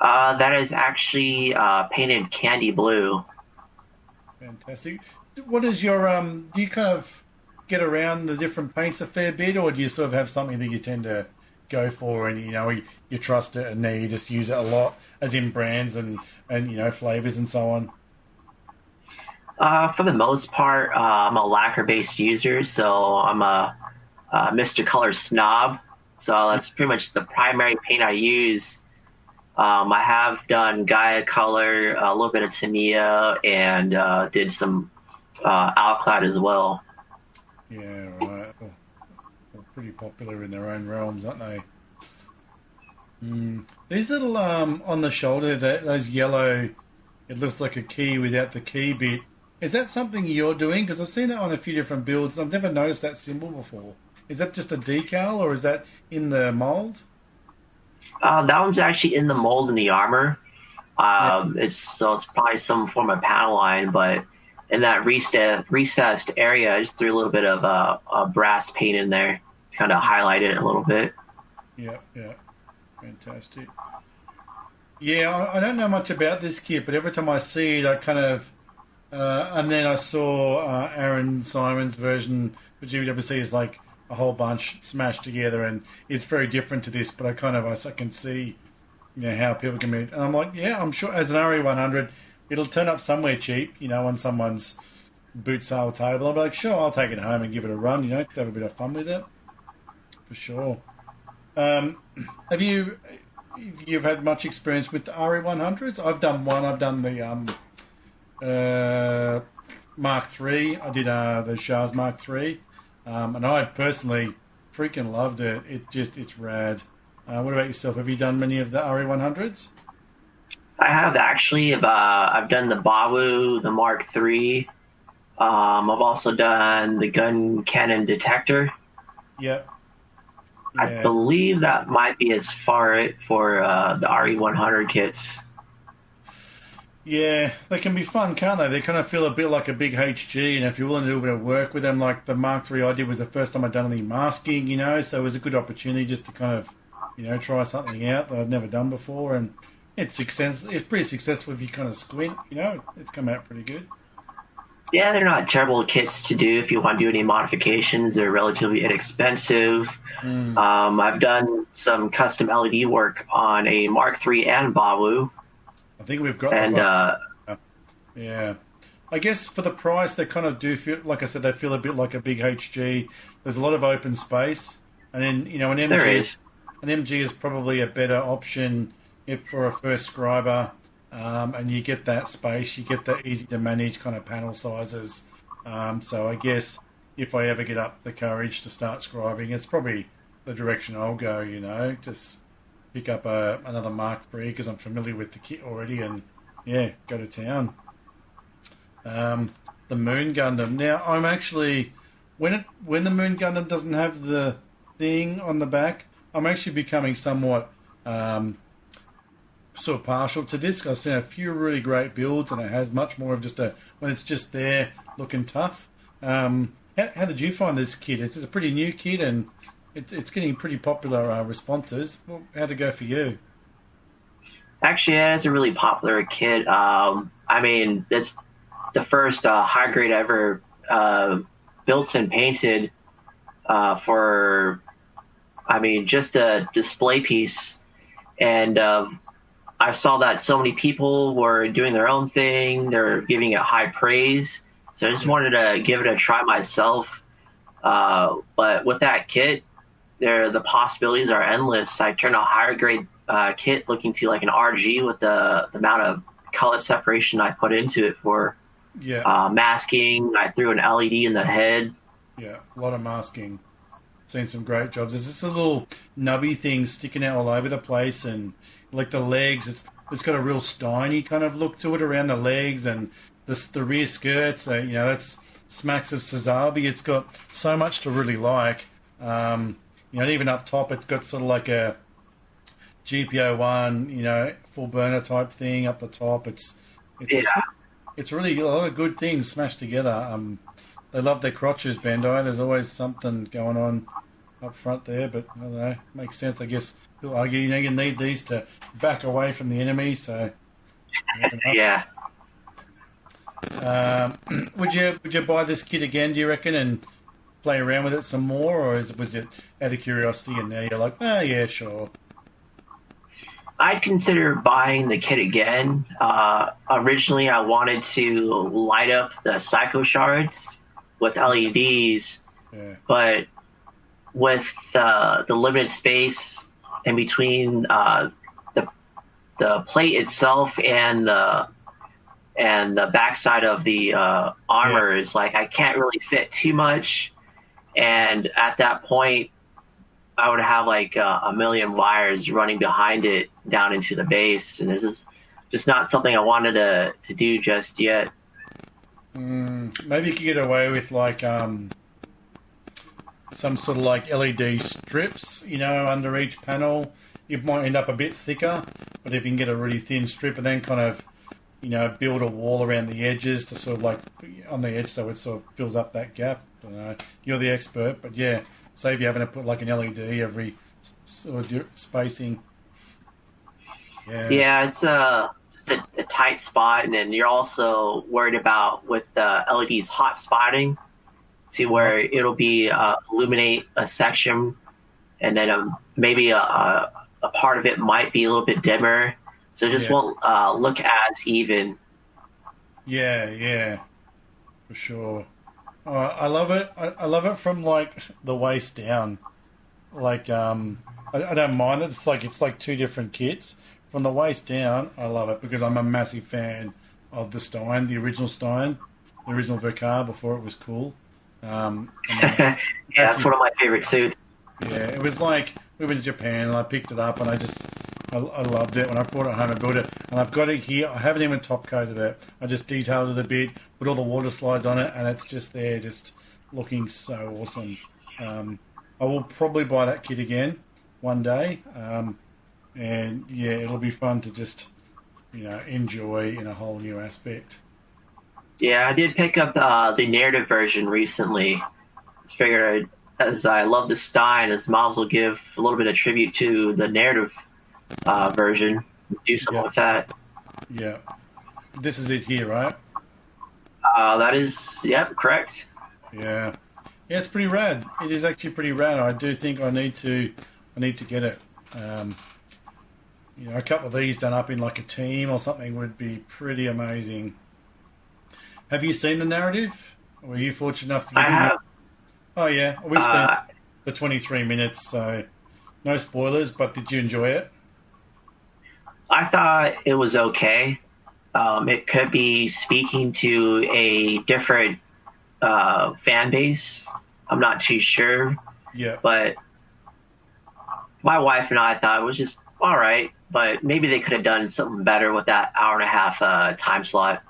That is actually painted candy blue. Fantastic. What is your, do you kind of get around the different paints a fair bit, or do you sort of have something that you tend to go for and, you know, you trust it and then you just use it a lot, as in brands and you know, flavors and so on? For the most part, I'm a lacquer-based user, so I'm a Mr. Color Snob. So that's pretty much the primary paint I use. I have done Gaia Color, a little bit of Tamiya, and did some Alclad as well. Yeah, right. They're pretty popular in their own realms, aren't they? These little on the shoulder, those yellow, it looks like a key without the key bit. Is that something you're doing? Because I've seen that on a few different builds, and I've never noticed that symbol before. Is that just a decal, or is that in the mold? That one's actually in the mold in the armor. Yeah. It's probably some form of panel line, but in that recessed area, I just threw a little bit of a brass paint in there to kind of highlight it a little bit. Yeah. Fantastic. Yeah, I don't know much about this kit, but every time I see it, I kind of... and then I saw Aaron Simon's version for GWC is like a whole bunch smashed together, and it's very different to this, but I can see, how people can meet. And I'm like, yeah, I'm sure as an RE100, it'll turn up somewhere cheap, on someone's boot sale table. I'll be like, sure, I'll take it home and give it a run, have a bit of fun with it. For sure. Have you've had much experience with the RE100s? I've done one. I've done the Mark III. I did the Shah's Mark III, and I personally freaking loved it. It's rad. What about yourself? Have you done many of the RE100s? I have actually. I've done the Bawu, the Mark III. I've also done the gun cannon detector. Yep. Yeah. I believe that might be as far it for the RE100 kits. Yeah, they can be fun, can't they? They kind of feel a bit like a big HG, and if you're willing to do a bit of work with them, like the Mark III I did was the first time I'd done any masking, so it was a good opportunity just to kind of, try something out that I'd never done before, and it's pretty successful if you kind of squint, it's come out pretty good. Yeah, they're not terrible kits to do if you want to do any modifications. They're relatively inexpensive. I've done some custom LED work on a Mark III and Bawu. I think we've got yeah. I guess for the price, they kind of do feel, like I said, they feel a bit like a big HG. There's a lot of open space, and then an MG is probably a better option for a first scriber, and you get that space, you get the easy to manage kind of panel sizes. So I guess if I ever get up the courage to start scribing, it's probably the direction I'll go. Just pick up another Mark III because I'm familiar with the kit already, and go to town. The Moon Gundam. Now I'm actually when the Moon Gundam doesn't have the thing on the back, I'm actually becoming somewhat sort of partial to this. I've seen a few really great builds, and it has much more of just when it's just there looking tough. How did you find this kit? It's a pretty new kit, and it's getting pretty popular responses. Well, how'd it go for you? Actually, it's a really popular kit. It's the first high grade ever built and painted for, just a display piece. And I saw that so many people were doing their own thing. They're giving it high praise. So I just wanted to give it a try myself. But with that kit, the possibilities are endless. I turned a higher grade kit looking to like an RG with the amount of color separation I put into it for masking. I threw an LED in the head. Yeah, a lot of masking. Seen some great jobs. There's just a little nubby thing sticking out all over the place, and like the legs, it's got a real Steiny kind of look to it around the legs, and the rear skirts. That's smacks of Sazabi. It's got so much to really like. Even up top, it's got sort of like a GPO1, full burner type thing up the top. It's really a lot of good things smashed together. They love their crotches, Bandai. There's always something going on up front there, but I don't know, makes sense. I guess you'll argue, you need these to back away from the enemy. So yeah. Would you buy this kit again, do you reckon, and play around with it some more, or was it out of curiosity and now you're like, yeah, sure? I'd consider buying the kit again. Originally, I wanted to light up the Psycho Shards with LEDs, but with the limited space in between the plate itself and the backside of the armor is like I can't really fit too much, and at that point I would have like a million wires running behind it down into the base, and this is just not something I wanted to do just yet. Maybe you could get away with like some sort of like LED strips, under each panel. It might end up a bit thicker, but if you can get a really thin strip and then kind of, build a wall around the edges to sort of like on the edge so it sort of fills up that gap. I don't know. You're the expert, but yeah, say if you're having to put like an LED every sort of spacing. Yeah, it's just a tight spot, and then you're also worried about with the LEDs hot spotting, to where it'll be illuminate a section, and then maybe a part of it might be a little bit dimmer, so it just won't look as even. Yeah, for sure. I love it. I love it from like the waist down. Like I don't mind it. It's like two different kits. From the waist down, I love it because I'm a massive fan of the Stein, the original Stein, the original Vercar before it was cool. Yeah, that's one of my favorite suits. Yeah, it was like we went to Japan and I picked it up and I loved it. When I brought it home, I built it, and I've got it here. I haven't even top coated it. I just detailed it a bit, put all the water slides on it, and it's just there, just looking so awesome. I will probably buy that kit again one day, and yeah, it'll be fun to just enjoy in a whole new aspect. Yeah, I did pick up the narrative version recently. Just figured, as I love the Stein, as might as well give a little bit of tribute to the narrative version. Do something with that. Yeah. This is it here, right? That is, correct. Yeah. Yeah, it's pretty rad. It is actually pretty rad. I do think I need to get it. A couple of these done up in like a team or something would be pretty amazing. Have you seen the narrative? Were you fortunate enough to get I have. Oh, yeah. We've seen the 23 minutes, so no spoilers, but did you enjoy it? I thought it was okay. It could be speaking to a different fan base. I'm not too sure. Yeah. But my wife and I thought it was just all right, but maybe they could have done something better with that hour and a half time slot.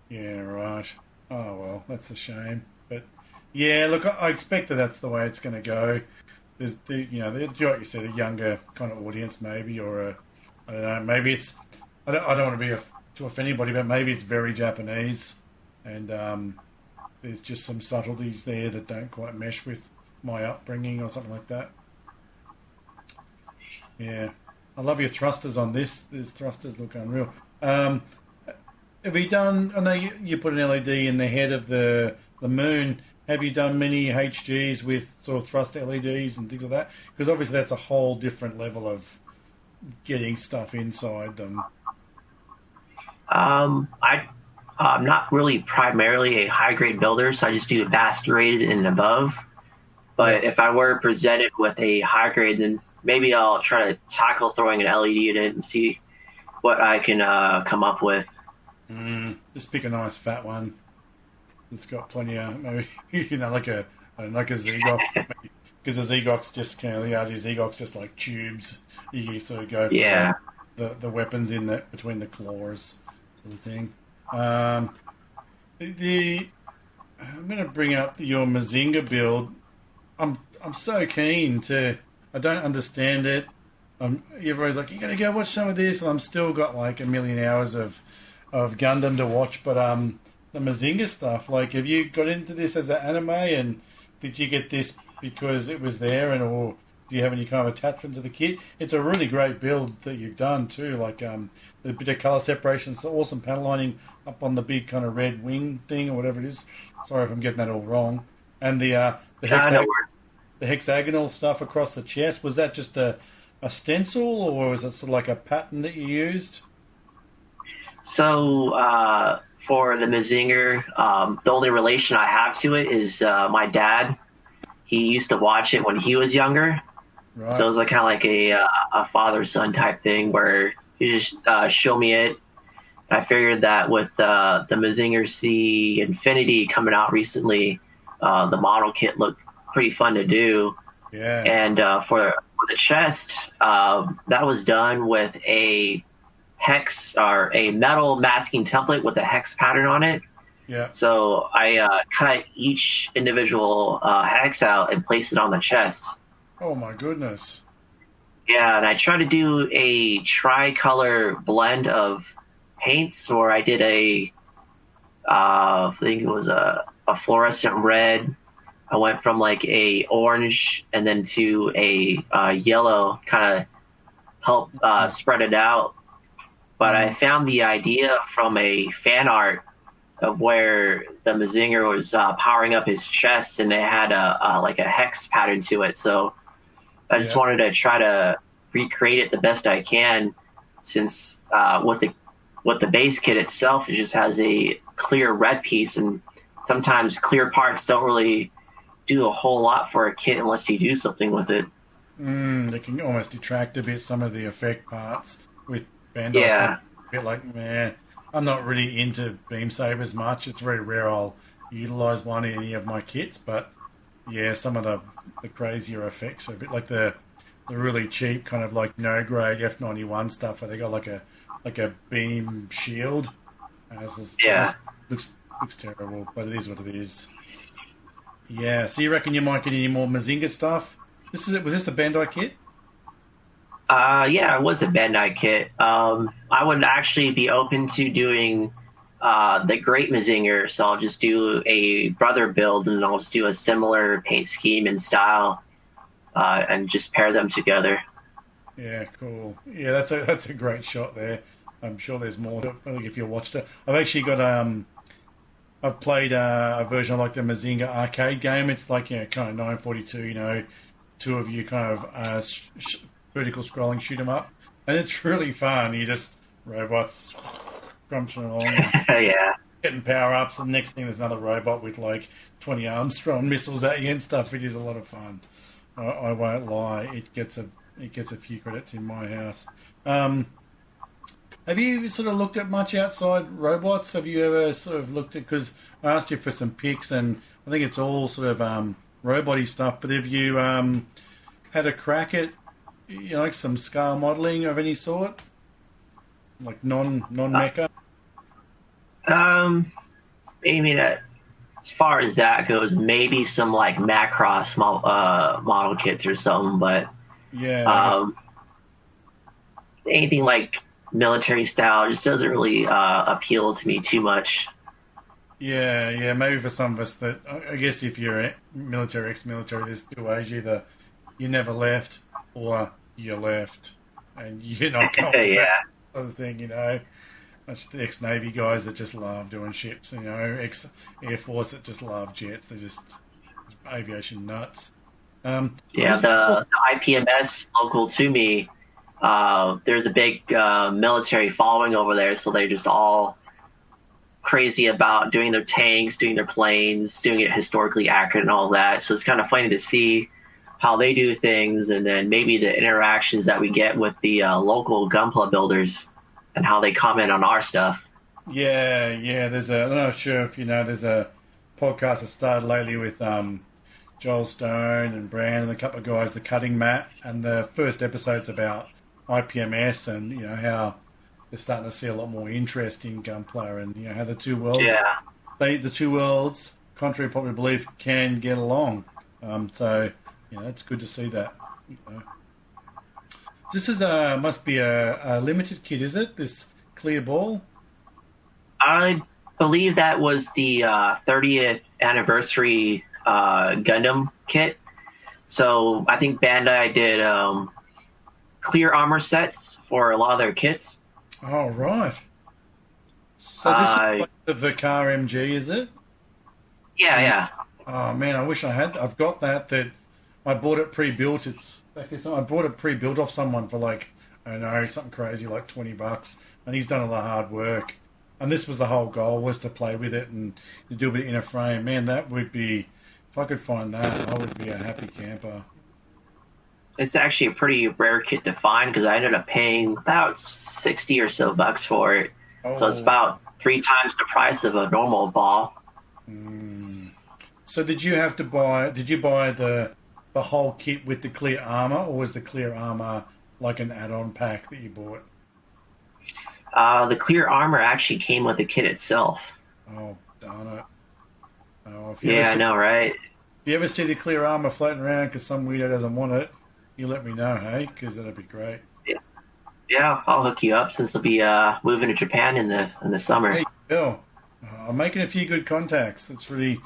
Yeah, right. Oh, well, that's a shame. But, yeah, look, I expect that's the way it's going to go. There's, like you said, a younger kind of audience maybe, or I don't know, maybe it's, I don't want to be to offend anybody, but maybe it's very Japanese, and there's just some subtleties there that don't quite mesh with my upbringing or something like that. Yeah. I love your thrusters on this. These thrusters look unreal. Have you done, I know you put an LED in the head of the moon. Have you done many HGs with sort of thrust LEDs and things like that? Because obviously that's a whole different level of getting stuff inside them. I'm not really primarily a high-grade builder, so I just do basket rated and above. But if I were presented with a high-grade, then maybe I'll try to tackle throwing an LED in it and see what I can come up with. Just pick a nice fat one that's got plenty of, maybe, like a Zegok. Because the Zegok's just, the RG Zegok's just like tubes. You can sort of go for the weapons in between the claws sort of thing. I'm going to bring up your Mazinger build. I'm so keen to. I don't understand it. Everybody's like, you got to go watch some of this, and I'm still got like a million hours of Gundam to watch. But the Mazinger stuff, like, have you got into this as an anime, and did you get this because it was there, or do you have any kind of attachment to the kit? It's a really great build that you've done too. Like the bit of color separation, it's awesome panel lining up on the big kind of red wing thing or whatever it is. Sorry if I'm getting that all wrong. And the hexagonal stuff across the chest, was that just a stencil, or was it sort of like a pattern that you used? So for the Mazinger, the only relation I have to it is my dad. he used to watch it when he was younger. Right. So it was like kind of like a father-son type thing where he just show me it. I figured that with the Mazinger C Infinity coming out recently, the model kit looked pretty fun to do. Yeah. And for the chest, that was done with a hex or a metal masking template with a hex pattern on it. Yeah. So I cut each individual hex out and placed it on the chest. Oh my goodness. Yeah, and I tried to do a tricolor blend of paints, where I did I think it was a fluorescent red. I went from like a orange and then to a yellow, kind of help spread it out. But I found the idea from a fan art of where the Mazinger was powering up his chest, and it had like a hex pattern to it. So I just wanted to try to recreate it the best I can, since with the base kit itself, it just has a clear red piece, and sometimes clear parts don't really do a whole lot for a kit unless you do something with it. They can almost detract a bit some of the effect parts with Bandai stuff. A bit like, man, I'm not really into beam sabers much. It's very rare I'll utilize one in any of my kits, but yeah, some of the crazier effects are a bit like the really cheap kind of like no grade F91 stuff where they got like a beam shield. It looks terrible, but it is what it is. Yeah, so you reckon you might get any more Mazinger stuff? Was this a Bandai kit? Yeah, it was a Bandai kit. I would actually be open to doing the Great Mazinger, so I'll just do a brother build, and I'll just do a similar paint scheme and style, and just pair them together. Yeah, cool. Yeah, that's a great shot there. I'm sure there's more to it, if you watched it. I've actually got I've played a version of like the Mazinger arcade game. It's like, kind of 942, two of you kind of vertical scrolling shoot 'em up, and it's really fun. You just robots crunching along, getting power ups, and next thing there's another robot with like 20 arms throwing missiles at you and stuff. It is a lot of fun. I won't lie. It gets a few credits in my house. Have you sort of looked at much outside robots? Have you ever sort of looked at, because I asked you for some pics, and I think it's all sort of robot-y stuff, but have you had a crack at like some scale modelling of any sort? Like non-mecha? I mean, as far as that goes, maybe some like Macross model kits or something, but anything like military style just doesn't really appeal to me too much. Yeah, maybe for some of us that, I guess if you're military, ex-military, there's two ways. Either you never left or you left and you're not going back, sort of thing, Much the ex-Navy guys that just love doing ships, ex-Air Force that just love jets. They're just aviation nuts. The IPMS local to me, there's a big military following over there, so they're just all crazy about doing their tanks, doing their planes, doing it historically accurate and all that. So it's kind of funny to see how they do things, and then maybe the interactions that we get with the local Gunpla builders and how they comment on our stuff. Yeah. I'm not sure if there's a podcast that started lately with Joel Stone and Brand and a couple of guys, The Cutting Mat, and the first episode's about IPMS and how they're starting to see a lot more interest in Gunpla, and how the two worlds, the two worlds, contrary to popular belief, can get along. So it's good to see that. This is must be a limited kit, is it? This clear ball? I believe that was the 30th anniversary Gundam kit. So I think Bandai did clear armor sets for a lot of their kits. Oh, right. So this is like the Vicar MG, is it? Yeah. Oh, man, I wish I had. I've got that I bought it pre-built. I bought it pre-built off someone for like, I don't know, something crazy like $20, and he's done all the hard work. And this was the whole goal, was to play with it and to do a bit in a frame. Man, that would be If I could find that, I would be a happy camper. It's actually a pretty rare kit to find because I ended up paying about 60 or so bucks for it. Oh. So it's about 3 times the price of a normal ball. So did you buy the whole kit with the clear armor, or was the clear armor like an add-on pack that you bought? The clear armor actually came with the kit itself. Oh, darn it. Oh, I know, right? If you ever see the clear armor floating around because some weirdo doesn't want it, you let me know, hey? Because that'd be great. Yeah, I'll hook you up since I'll be moving to Japan in the summer. Hey, Bill, I'm making a few good contacts. It'll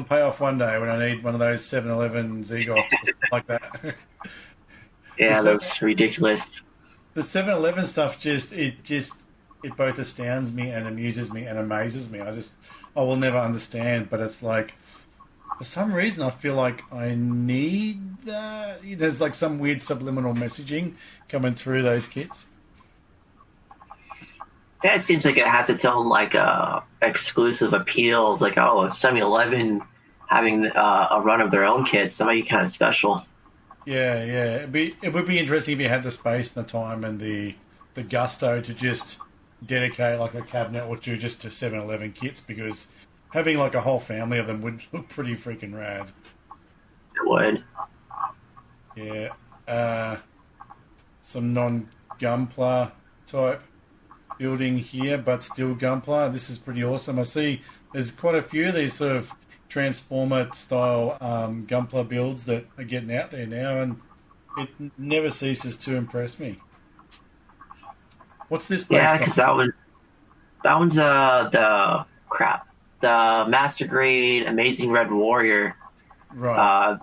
pay off one day when I need one of those 7-Eleven Zegox or something like that. Yeah, that's ridiculous. The 7-Eleven stuff it both astounds me and amuses me and amazes me. I will never understand, but it's like, for some reason I feel like I need that. There's like some weird subliminal messaging coming through those kits. Yeah, it seems like it has its own like exclusive appeals. Like, 7-Eleven having a run of their own kits, that might be kind of special. Yeah. It would be interesting if you had the space and the time and the gusto to just dedicate like a cabinet or two just to 7-Eleven kits, because having like a whole family of them would look pretty freaking rad. It would. Yeah. Some non-Gunpla type building here, but still Gunpla. This is pretty awesome. I see there's quite a few of these sort of Transformer style Gunpla builds that are getting out there now, and it never ceases to impress me. What's this based on? Yeah, because that one's the Master Grade Amazing Red Warrior. Right.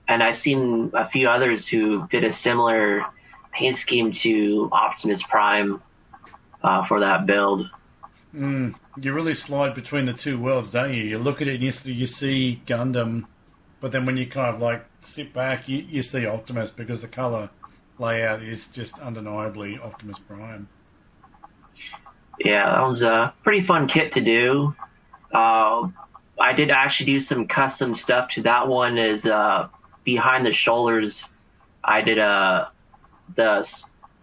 And I've seen a few others who did a similar paint scheme to Optimus Prime for that build. You really slide between the two worlds, don't you? You look at it and you see Gundam, but then when you kind of like sit back, you see Optimus, because the colour layout is just undeniably Optimus Prime. Yeah, that was a pretty fun kit to do. I did actually do some custom stuff to that one. Is behind the shoulders, I did the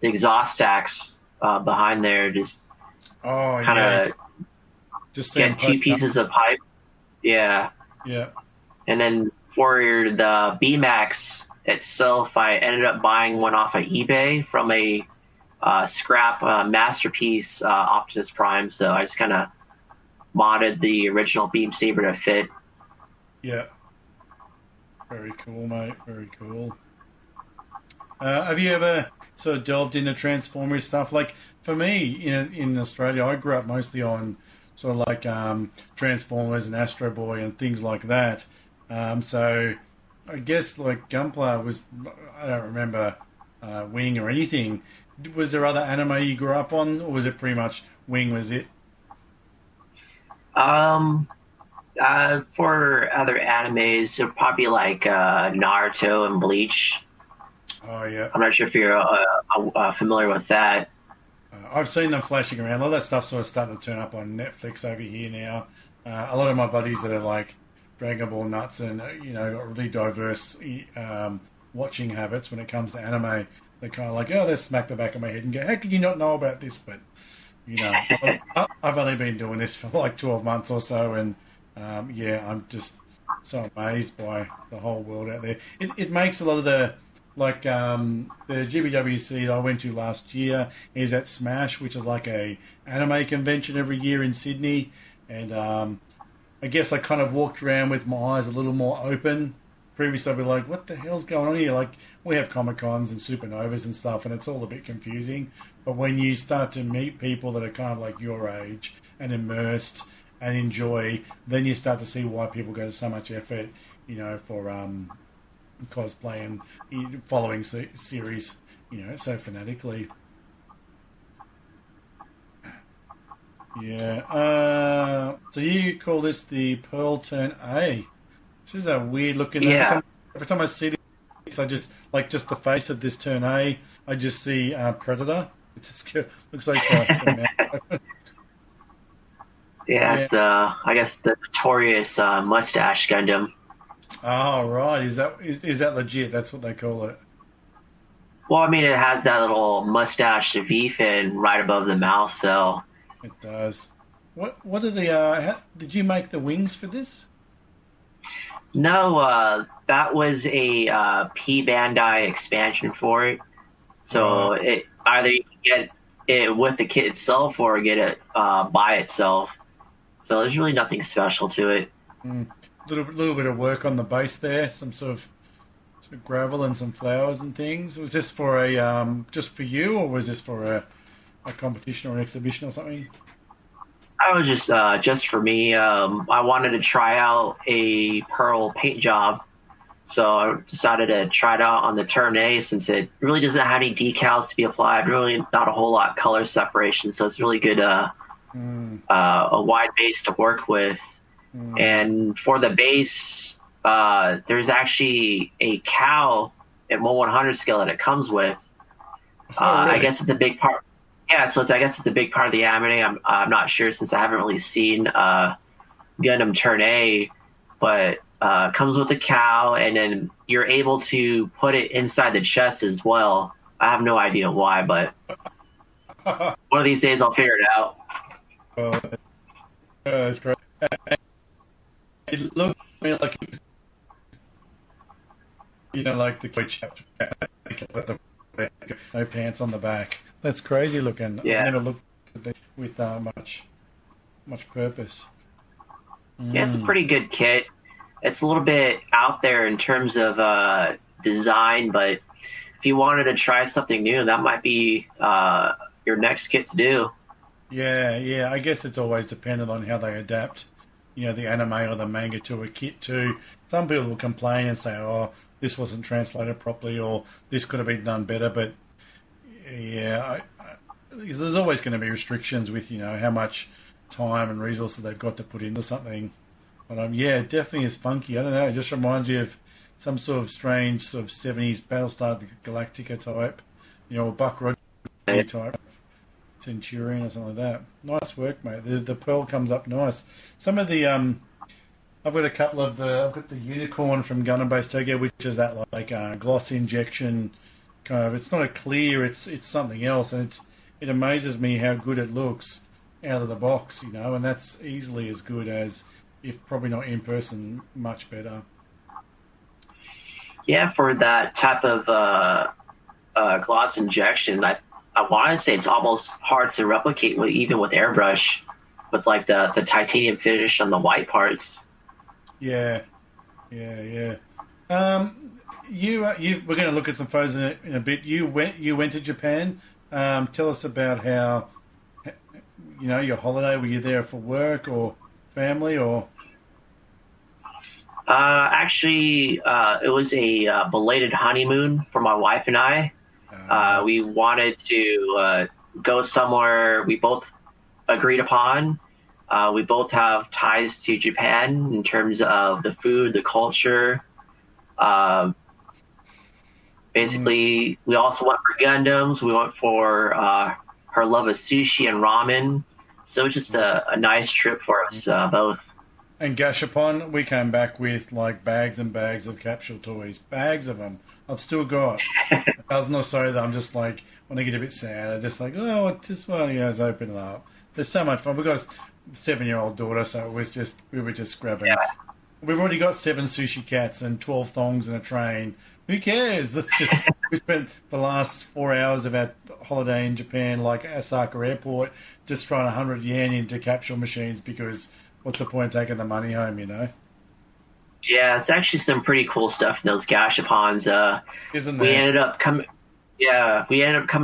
exhaust stacks behind there, just kind of just get 2 pieces of pipe. Yeah. And then for the B-Max itself, I ended up buying one off of eBay from a scrap masterpiece Optimus Prime. So I just kind of modded the original beam saber to fit. Yeah. Very cool, mate. Very cool. Have you ever sort of delved into Transformers stuff? Like, for me, in Australia, I grew up mostly on sort of like Transformers and Astro Boy and things like that. So I guess like Gunpla was, I don't remember Wing or anything. Was there other anime you grew up on, or was it pretty much Wing was it? For other animes, it'd probably like Naruto and Bleach. Oh, yeah. I'm not sure if you're familiar with that. I've seen them flashing around. All that stuff's sort of starting to turn up on Netflix over here now. A lot of my buddies that are like Dragon Ball nuts and, got really diverse watching habits when it comes to anime, they're kind of like, they smack the back of my head and go, how could you not know about this? But, I've only been doing this for like 12 months or so, and, I'm just so amazed by the whole world out there. It makes a lot of the GBWC that I went to last year is at Smash, which is like a anime convention every year in Sydney, and I guess I kind of walked around with my eyes a little more open. Previously I'd be like, what the hell's going on here? Like, we have Comic-Cons and Supernovas and stuff, and it's all a bit confusing. But when you start to meet people that are kind of like your age and immersed and enjoy, then you start to see why people go to so much effort, for cosplay and following series, so fanatically. Yeah. So you call this the Pearl Turn A? This is a weird looking. Yeah. Every time I see this, I just the face of this Turn A. I just see Predator. It just looks like. Yeah, Yeah. it's I guess the notorious mustache Gundam. Oh, right. Is that legit? That's what they call it. Well, I mean, it has that little mustache V fin right above the mouth, so It does. What are the? Did you make the wings for this? no, that was a P Bandai expansion for it. Right. So it either you can get it with the kit itself or get it by itself. So there's really nothing special to it. Mm. Little bit of work on the base there. Sort of gravel and some flowers and things. Was this for a just for you, or was this for a competition or an exhibition or something? I was just for me. I wanted to try out a pearl paint job, so I decided to try it out on the Turn A since it really doesn't have any decals to be applied. Really, not a whole lot of color separation, so it's really good. Mm, A wide base to work with. mm. And for the base, there's actually a cow at 1/100 scale that it comes with. Oh, I really? guess it's a big part. Yeah, so I guess it's a big part of the anime. I'm not sure since I haven't really seen Gundam Turn A, but it comes with a cow, and then you're able to put it inside the chest as well. I have no idea why, but one of these days I'll figure it out. Oh, that's great. It looked to me like like the coach chapter, no pants on the back. That's crazy looking. I've Yeah. never looked at it with much purpose. Yeah, it's a Mm. pretty good kit. It's a little bit out there in terms of design, but if you wanted to try something new, that might be your next kit to do. Yeah, yeah. I guess it's always dependent on how they adapt, the anime or the manga to a kit too. Some people will complain and say, "Oh, this wasn't translated properly," or "This could have been done better." But yeah, because there's always going to be restrictions with how much time and resources they've got to put into something. But yeah, it definitely is funky. I don't know. It just reminds me of some sort of strange sort of '70s Battlestar Galactica type, or Buck Rogers type. Centurion or something like that. Nice work, mate. The pearl comes up nice. Some of the I've got a couple of I've got the unicorn from Gundam Base Tokyo, which is that like gloss injection kind of. It's not a clear. It's something else, and it amazes me how good it looks out of the box, and that's easily as good as, if probably not in person, much better. Yeah, for that type of gloss injection, I want to say it's almost hard to replicate even with airbrush, with like the titanium finish on the white parts. Yeah, yeah, yeah. We're going to look at some photos in a bit. You went to Japan. Tell us about how your holiday. Were you there for work or family or? Actually, it was a belated honeymoon for my wife and I. We wanted to go somewhere we both agreed upon. We both have ties to Japan in terms of the food, the culture. Uh, Basically, we also went for Gundams. We went for her love of sushi and ramen. So it was just a nice trip for us both. And Gashapon, we came back with like bags and bags of capsule toys, bags of them. I've still got a dozen or so that I'm just like, when I get a bit sad, I'm just like, oh, what's this one? Let's open it up. There's so much fun. We've got a 7-year-old daughter, so we were just grabbing. Yeah. We've already got 7 sushi cats and 12 thongs and a train. Who cares? We spent the last 4 hours of our holiday in Japan, like Osaka Airport, just trying 100 yen into capsule machines because what's the point of taking the money home, Yeah, it's actually some pretty cool stuff in those gashapons. Isn't We there? ended up coming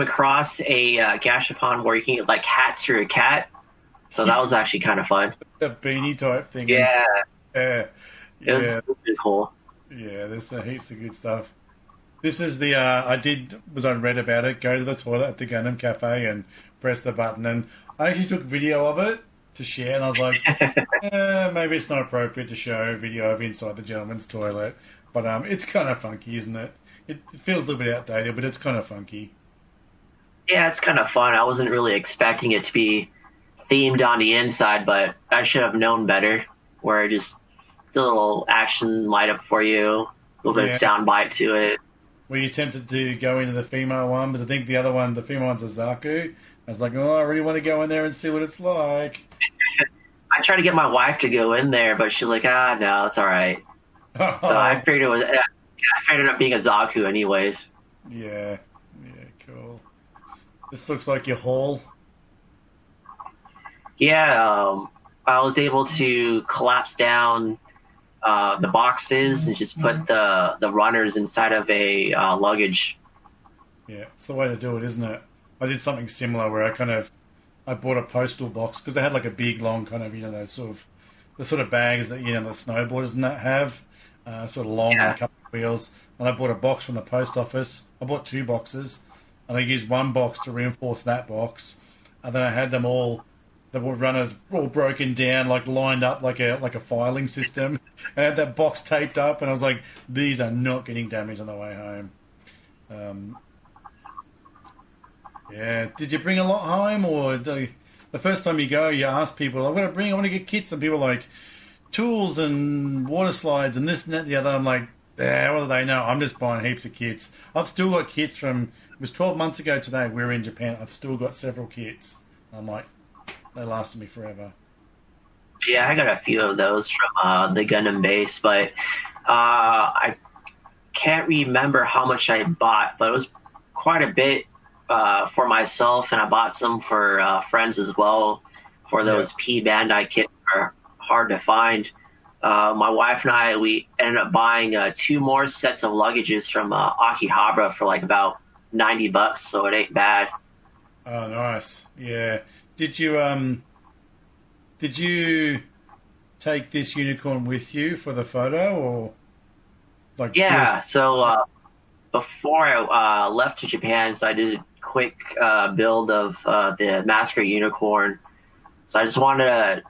across a gashapon where you can get like hats for a cat. So that was actually kind of fun. The beanie type thing. Yeah, Yeah. it was Yeah. really cool. Yeah, there's heaps of good stuff. This is the was on Read about it. Go to the toilet at the Gundam Cafe and press the button. And I actually took video of it to share, and I was like, maybe it's not appropriate to show video of inside the gentleman's toilet, but it's kind of funky, isn't it? It feels a little bit outdated, but it's kind of funky. Yeah, it's kind of fun. I wasn't really expecting it to be themed on the inside, but I should have known better. Where just the little action light up for you, a little bit of Yeah. sound bite to it. Were you tempted to go into the female one? Because I think the other one, the female one's a Zaku. I was like, oh, I really want to go in there and see what it's like. I tried to get my wife to go in there, but she's like, no, it's all right. So I figured I ended up being a Zaku anyways. Yeah, cool. This looks like your hall. Yeah, I was able to collapse down the boxes and just put the runners inside of a luggage. Yeah, it's the way to do it, isn't it? I did something similar where I bought a postal box because they had like a big, long kind of, those the sort of bags that, the snowboarders and that have, sort of long on a couple of wheels. And I bought a box from the post office. I bought 2 boxes, and I used one box to reinforce that box. And then I had them all, the runners all broken down, like lined up like a filing system. And I had that box taped up, and I was like, these are not getting damaged on the way home. Yeah. Did you bring a lot home, or the first time you go, you ask people, I want to get kits, and people are like, tools and water slides and this and that and the other. I'm like, what do they know? I'm just buying heaps of kits. I've still got kits from, it was 12 months ago today, we were in Japan. I've still got several kits. I'm like, they lasted me forever. Yeah, I got a few of those from the Gundam base, but I can't remember how much I bought, but it was quite a bit for myself, and I bought some for friends as well. For those P Bandai kits are hard to find. My wife and I, we ended up buying 2 more sets of luggages from Akihabara for like about $90, so it ain't bad. Oh, nice. Yeah. Did you take this unicorn with you for the photo, or like? Yeah. So before I left to Japan, so I did a quick build of the Massacre Unicorn. So I just wanted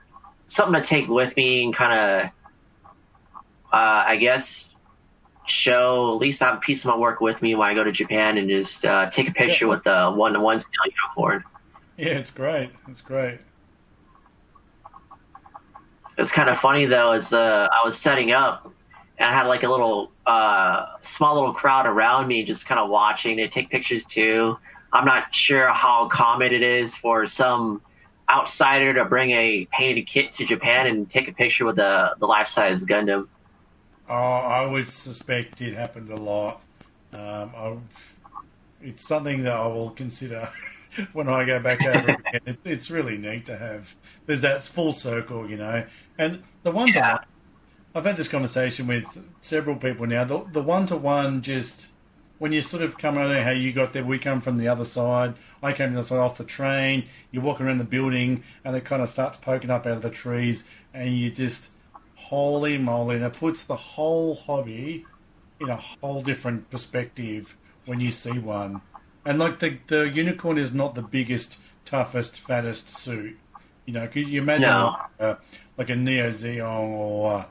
something to take with me and kind of, I guess, show, at least have a piece of my work with me when I go to Japan, and just take a picture with the 1-to-1 scale unicorn. Yeah, it's great. It's great. It's kind of funny though, is I was setting up, and I had like a little small little crowd around me just kind of watching. They take pictures too. I'm not sure how common it is for some outsider to bring a painted kit to Japan and take a picture with the life-size Gundam. Oh, I would suspect it happens a lot. It's something that I will consider when I go back over again. It's really neat to have. There's that full circle, And the one-to-one, I've had this conversation with several people now. The one-to-one, just when you sort of come, I don't know how you got there. We come from the other side. I came from the side off the train. You walk around the building, and it kind of starts poking up out of the trees, and you just, holy moly, and it puts the whole hobby in a whole different perspective when you see one. And like the unicorn is not the biggest, toughest, fattest suit. Could you imagine like a Neo Zeon, or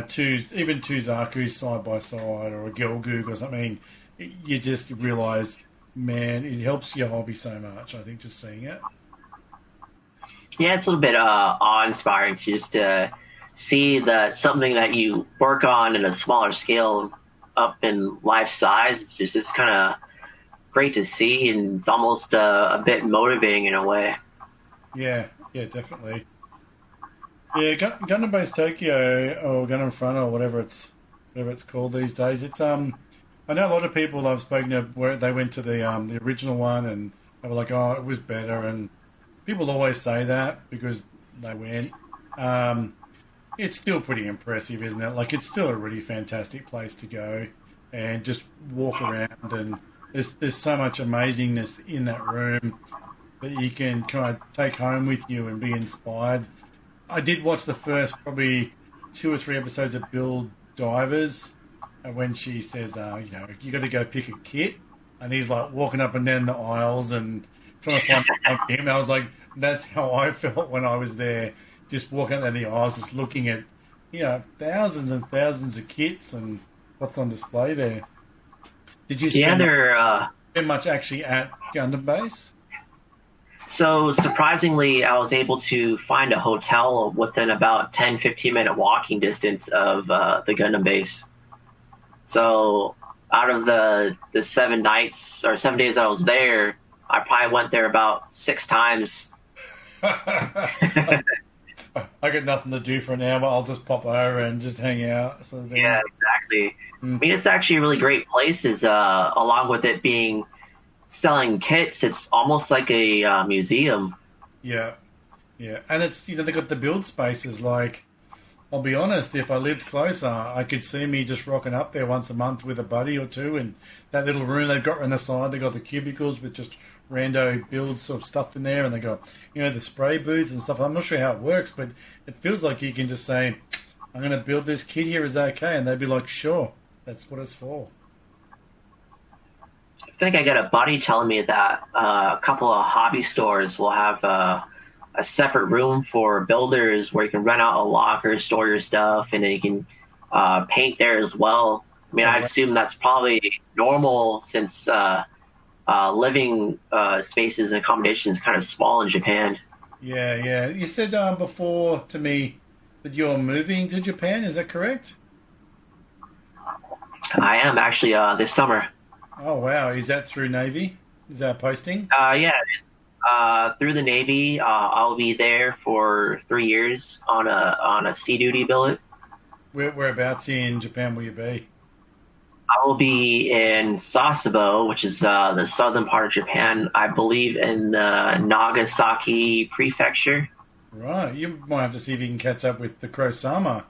two Zakus side by side, or a Gelgoog or something? You just realise, man, it helps your hobby so much. I think just seeing it. Yeah, it's a little bit awe-inspiring to just see that something that you work on in a smaller scale up in life size. It's kind of great to see, and it's almost a bit motivating in a way. Yeah, definitely. Yeah, Gundam Base Tokyo, or Gundam Front, or whatever it's called these days. It's I know a lot of people I've spoken to where they went to the original one, and they were like, oh, it was better, and people always say that because they went. It's still pretty impressive, isn't it? Like, it's still a really fantastic place to go and just walk around, and there's so much amazingness in that room that you can kind of take home with you and be inspired. I did watch the first probably 2 or 3 episodes of Bill Divers, and when she says, you got to go pick a kit, and he's like walking up and down the aisles and trying to find him. I was like, that's how I felt when I was there, just walking down the aisles, just looking at, thousands and thousands of kits and what's on display there. Did you spend much actually at Gundam Base? So surprisingly, I was able to find a hotel within about 10, 15-minute walking distance of the Gundam base. So out of the 7 nights or 7 days I was there, I probably went there about 6 times. I got nothing to do for an hour. I'll just pop over and just hang out. So then... Yeah, exactly. I mean, it's actually a really great place. Along with it being selling kits, it's almost like a museum. Yeah, and it's they got the build spaces. Like, I'll be honest, if I lived closer, I could see me just rocking up there once a month with a buddy or two, and that little room they've got on the side, they got the cubicles with just rando builds sort of stuffed in there, and they got the spray booths and stuff. I'm not sure how it works, but it feels like you can just say, "I'm going to build this kit here. Is that okay?" And they'd be like, "Sure, that's what it's for." I think I got a buddy telling me that a couple of hobby stores will have a separate room for builders where you can rent out a locker, store your stuff, and then you can paint there as well. I mean, I assume that's probably normal since living spaces and accommodations kind of small in Japan. Yeah. You said before to me that you're moving to Japan. Is that correct? I am actually this summer. Oh wow! Is that through Navy? Is that posting? Yeah. Through the Navy, I'll be there for 3 years on a sea duty billet. Whereabouts in Japan will you be? I will be in Sasebo, which is the southern part of Japan. I believe in the Nagasaki Prefecture. Right. You might have to see if you can catch up with the Crow-sama.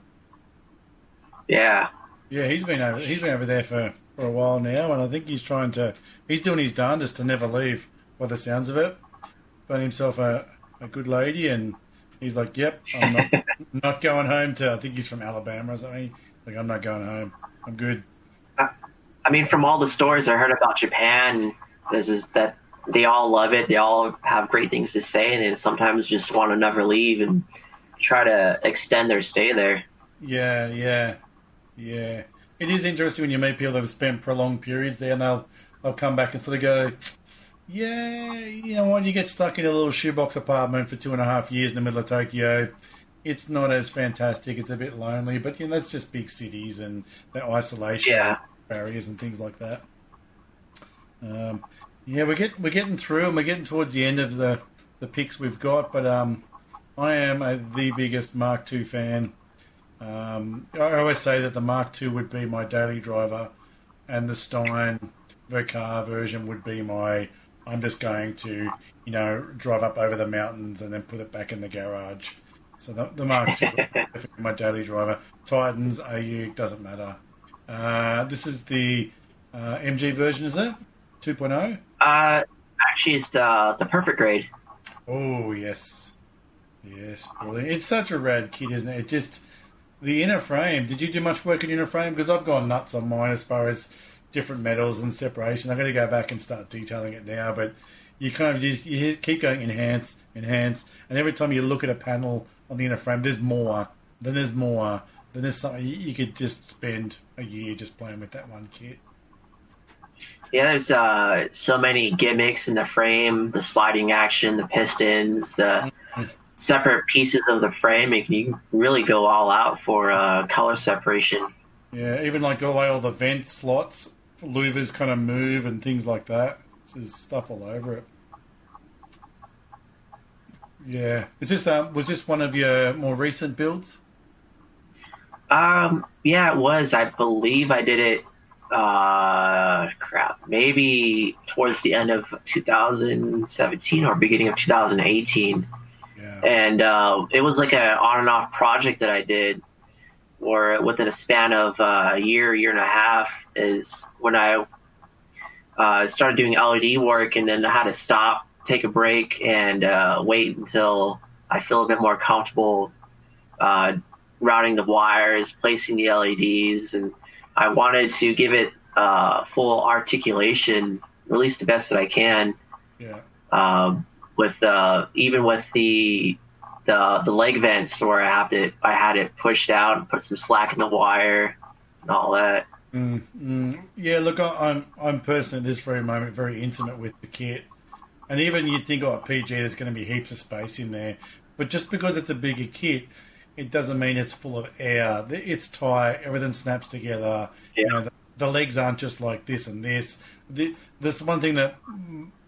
Yeah. Yeah, he's been over there for a while now, and I think he's doing his darndest to never leave, by the sounds of it. Found himself a good lady, and he's like, "Yep, I'm not going home to." I think he's from Alabama or something. Like, I'm not going home. I'm good. I mean, from all the stories I heard about Japan, is that they all love it. They all have great things to say, and they sometimes just want to never leave and try to extend their stay there. Yeah. It is interesting when you meet people that have spent prolonged periods there, and they'll come back and sort of go, "Yeah, you know what? You get stuck in a little shoebox apartment for 2.5 years in the middle of Tokyo. It's not as fantastic. It's a bit lonely, but that's just big cities and the isolation barriers and things like that." We're getting through, and we're getting towards the end of the picks we've got. But I am the biggest Mark II fan. I always say that the Mark II would be my daily driver, and the Stein Vokar version would be my. I'm just going to, drive up over the mountains and then put it back in the garage. So the Mark II would be my daily driver. Titans, AU, doesn't matter. This is the MG version, is it? 2.0? Actually, it's the perfect grade. Oh, yes. Yes, brilliant. It's such a rad kit, isn't it? The inner frame. Did you do much work in inner frame? Because I've gone nuts on mine as far as different metals and separation. I'm going to go back and start detailing it now, but you kind of you keep going enhance, and every time you look at a panel on the inner frame, there's more, then there's more, then there's something. You could just spend a year just playing with that one kit. Yeah, there's so many gimmicks in the frame, the sliding action, the pistons, the separate pieces of the frame. You can really go all out for color separation. Yeah, even like all the vent slots, louvers kind of move and things like that. There's stuff all over it. Yeah. Was this one of your more recent builds? Yeah, it was. I believe I did it. Maybe towards the end of 2017 or beginning of 2018. Yeah. And it was like an on and off project that I did, or within a span of a year and a half is when I started doing LED work, and then I had to stop, take a break, and wait until I feel a bit more comfortable routing the wires, placing the LEDs, and I wanted to give it full articulation, release the best that I can. Yeah. With even with the leg vents where I had it pushed out and put some slack in the wire and all that. Yeah, look, I'm personally at this very moment very intimate with the kit, And even you'd think, oh, PG, there's going to be heaps of space in there. But just because it's a bigger kit, it doesn't mean it's full of air. It's tight. Everything snaps together. Yeah. You know, the legs aren't just like this and this. This one thing that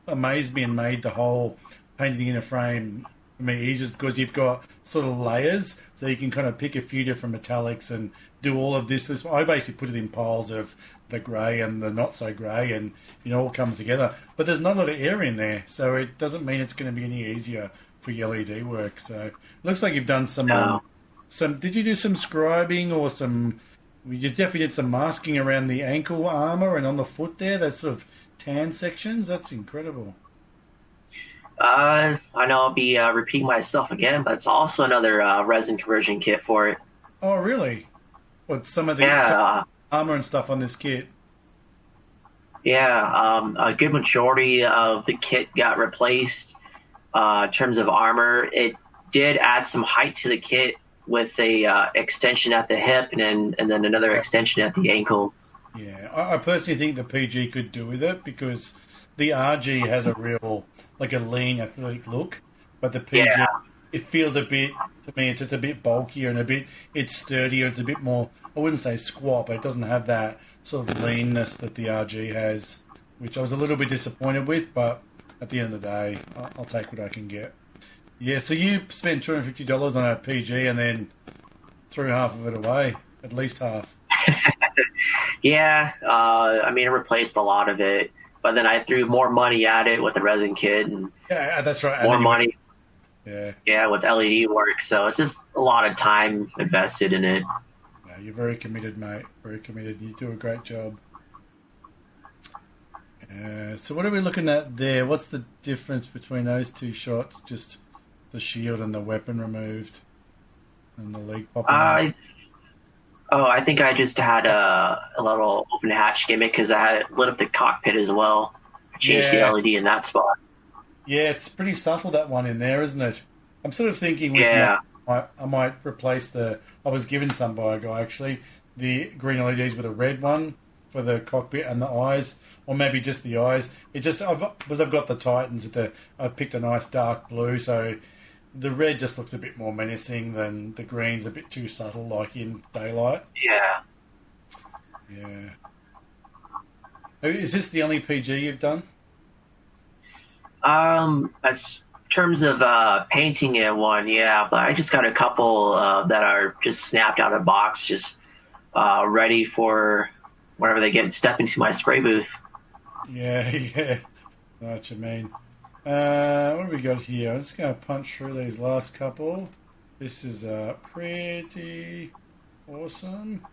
amazed me and made the whole painting in a frame for me easier, because you've got sort of layers, so you can kind of pick a few different metallics and do all of this. I basically put it in piles of the grey and the not so grey, and all comes together. But there's not a lot of air in there, so it doesn't mean it's going to be any easier for your LED work. So it looks like you've done some. Did you do some scribing or some? You definitely did some masking around the ankle armour and on the foot there. That sort of tan sections. That's incredible. I know I'll be repeating myself again, but it's also another resin conversion kit for it. Oh, really? What, some of the armor and stuff on this kit? Yeah, a good majority of the kit got replaced. In terms of armor, it did add some height to the kit with a extension at the hip and then another extension at the ankles. Yeah, I personally think the PG could do with it, because the RG has a real, like a lean, athletic look, but the PG, it feels a bit, to me, it's just a bit bulkier and it's sturdier, it's a bit more, I wouldn't say squat, but it doesn't have that sort of leanness that the RG has, which I was a little bit disappointed with, but at the end of the day, I'll take what I can get. Yeah, so you spent $250 on a PG and then threw half of it away, at least half. Yeah, I replaced a lot of it, but then I threw more money at it with the resin kit, and that's right. More money. Yeah, with LED work. So it's just a lot of time invested in it. Yeah, you're very committed, mate. Very committed. You do a great job. So what are we looking at there? What's the difference between those two shots? Just the shield and the weapon removed, and the leg popping out. I think I just had a little open hatch gimmick because I had lit up the cockpit as well. I changed the LED in that spot. Yeah, it's pretty subtle, that one in there, isn't it? I'm sort of thinking I might replace I was given some by a guy, actually, the green LEDs with a red one for the cockpit and the eyes, or maybe just the eyes. Because I've got the Titans, I picked a nice dark blue, so the red just looks a bit more menacing than the green's a bit too subtle, like in daylight. Yeah. Yeah. Is this the only PG you've done? As terms of painting it one, yeah, but I just got a couple that are just snapped out of the box, just ready for whenever they step into my spray booth. Yeah. I know what you mean. What have we got here? I'm just going to punch through these last couple. This is pretty awesome.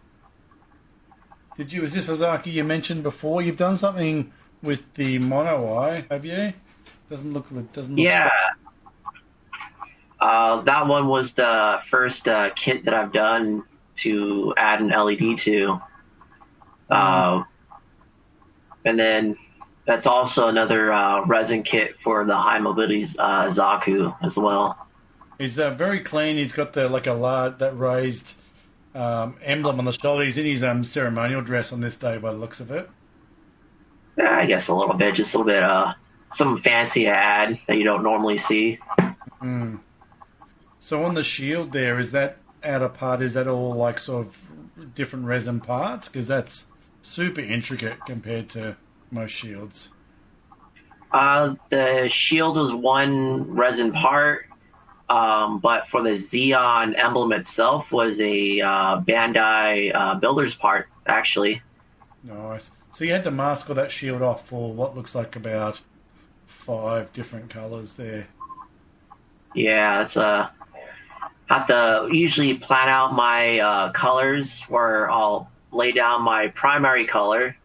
Was this a Zaku you mentioned before? You've done something with the mono eye, have you? Doesn't look. Yeah. That one was the first kit that I've done to add an LED to. And then that's also another resin kit for the high mobility Zaku as well. He's very clean. He's got that raised emblem on the shoulder. He's in his ceremonial dress on this day by the looks of it. Yeah, I guess a little bit, just a little bit. Some fancy add that you don't normally see. So on the shield there, is that outer part, is that all like sort of different resin parts? Because that's super intricate compared to most shields. The shield is one resin part, but for the Xeon emblem itself was a Bandai builder's part, actually. Nice. So you had to mask all that shield off for what looks like about 5 different colours there. Yeah, it's have to usually plan out my colors, where I'll lay down my primary color,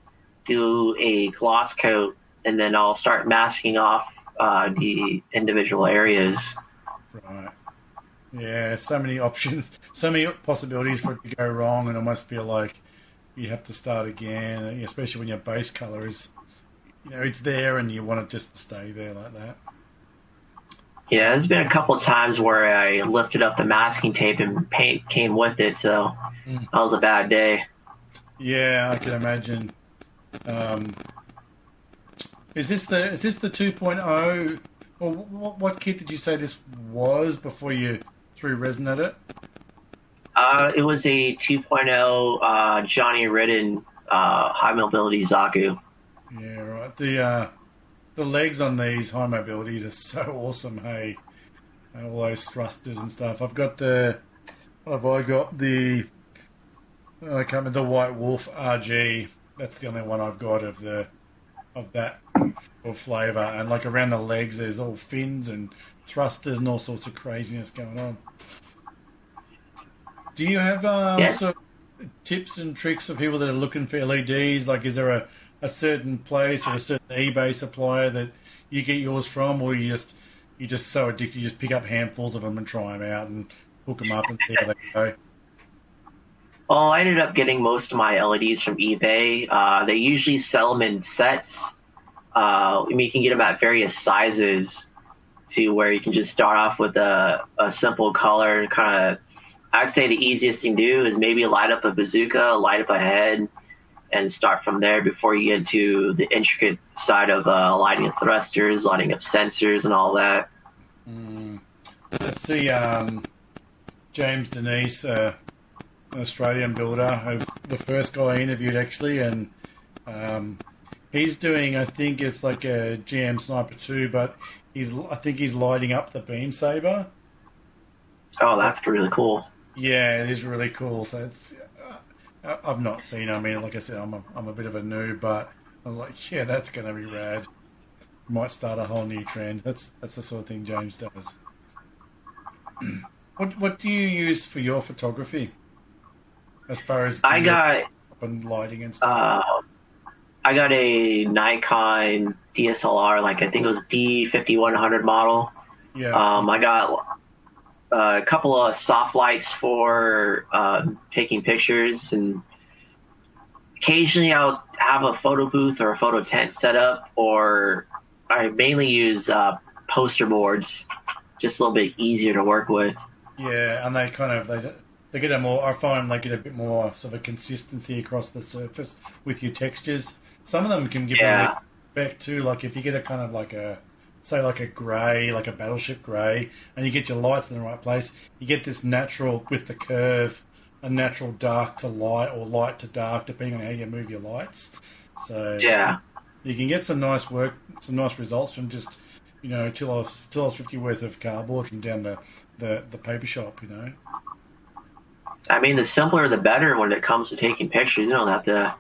do a gloss coat, and then I'll start masking off the individual areas. Right. Yeah, so many options, so many possibilities for it to go wrong, and almost feel like you have to start again, especially when your base color is, it's there and you want it just to stay there like that. Yeah, there's been a couple of times where I lifted up the masking tape and paint came with it, so that was a bad day. Yeah, I can imagine. Is this the 2.0? Or what kit did you say this was before you threw resin at it? It was a 2.0 Johnny Ridden high mobility Zaku. Yeah, right. The legs on these high mobilities are so awesome. Hey, all those thrusters and stuff. I've got what have I got? I can't remember, the White Wolf RG. That's the only one I've got of that flavour. And like around the legs, there's all fins and thrusters and all sorts of craziness going on. Do you have Yes. sort of tips and tricks for people that are looking for LEDs? Like, is there a certain place or a certain eBay supplier that you get yours from, or you're just so addicted you just pick up handfuls of them and try them out and hook them up and see how they go? Well, I ended up getting most of my LEDs from eBay. They usually sell them in sets. You can get them at various sizes, to where you can just start off with a simple color and kind of. I'd say the easiest thing to do is maybe light up a bazooka, light up a head, and start from there before you get into the intricate side of lighting up thrusters, lighting up sensors, and all that. Let's see, James Denise, an Australian builder, the first guy I interviewed actually, and he's doing, I think it's like a GM Sniper 2, but I think he's lighting up the beam saber. Oh, that's really cool. Yeah, it is really cool. So it's I've not seen. I mean, like I said, I'm a bit of a noob, but I was like, yeah, that's going to be rad. Might start a whole new trend. That's the sort of thing James does. What do you use for your photography? As far as and lighting and stuff. I got a Nikon DSLR, like I think it was D5100 model. Yeah. I got a couple of soft lights for taking pictures, and occasionally I'll have a photo booth or a photo tent set up, or I mainly use poster boards, just a little bit easier to work with. Yeah, and they get I find they get a bit more sort of consistency across the surface with your textures. Some of them can give a effect too, like if you get a kind of like a grey, like a battleship grey, and you get your lights in the right place, you get this natural, with the curve, a natural dark to light or light to dark, depending on how you move your lights. So you can get some nice results from just, $2.50 worth of cardboard from down the paper shop, I mean, the simpler the better when it comes to taking pictures. You don't have to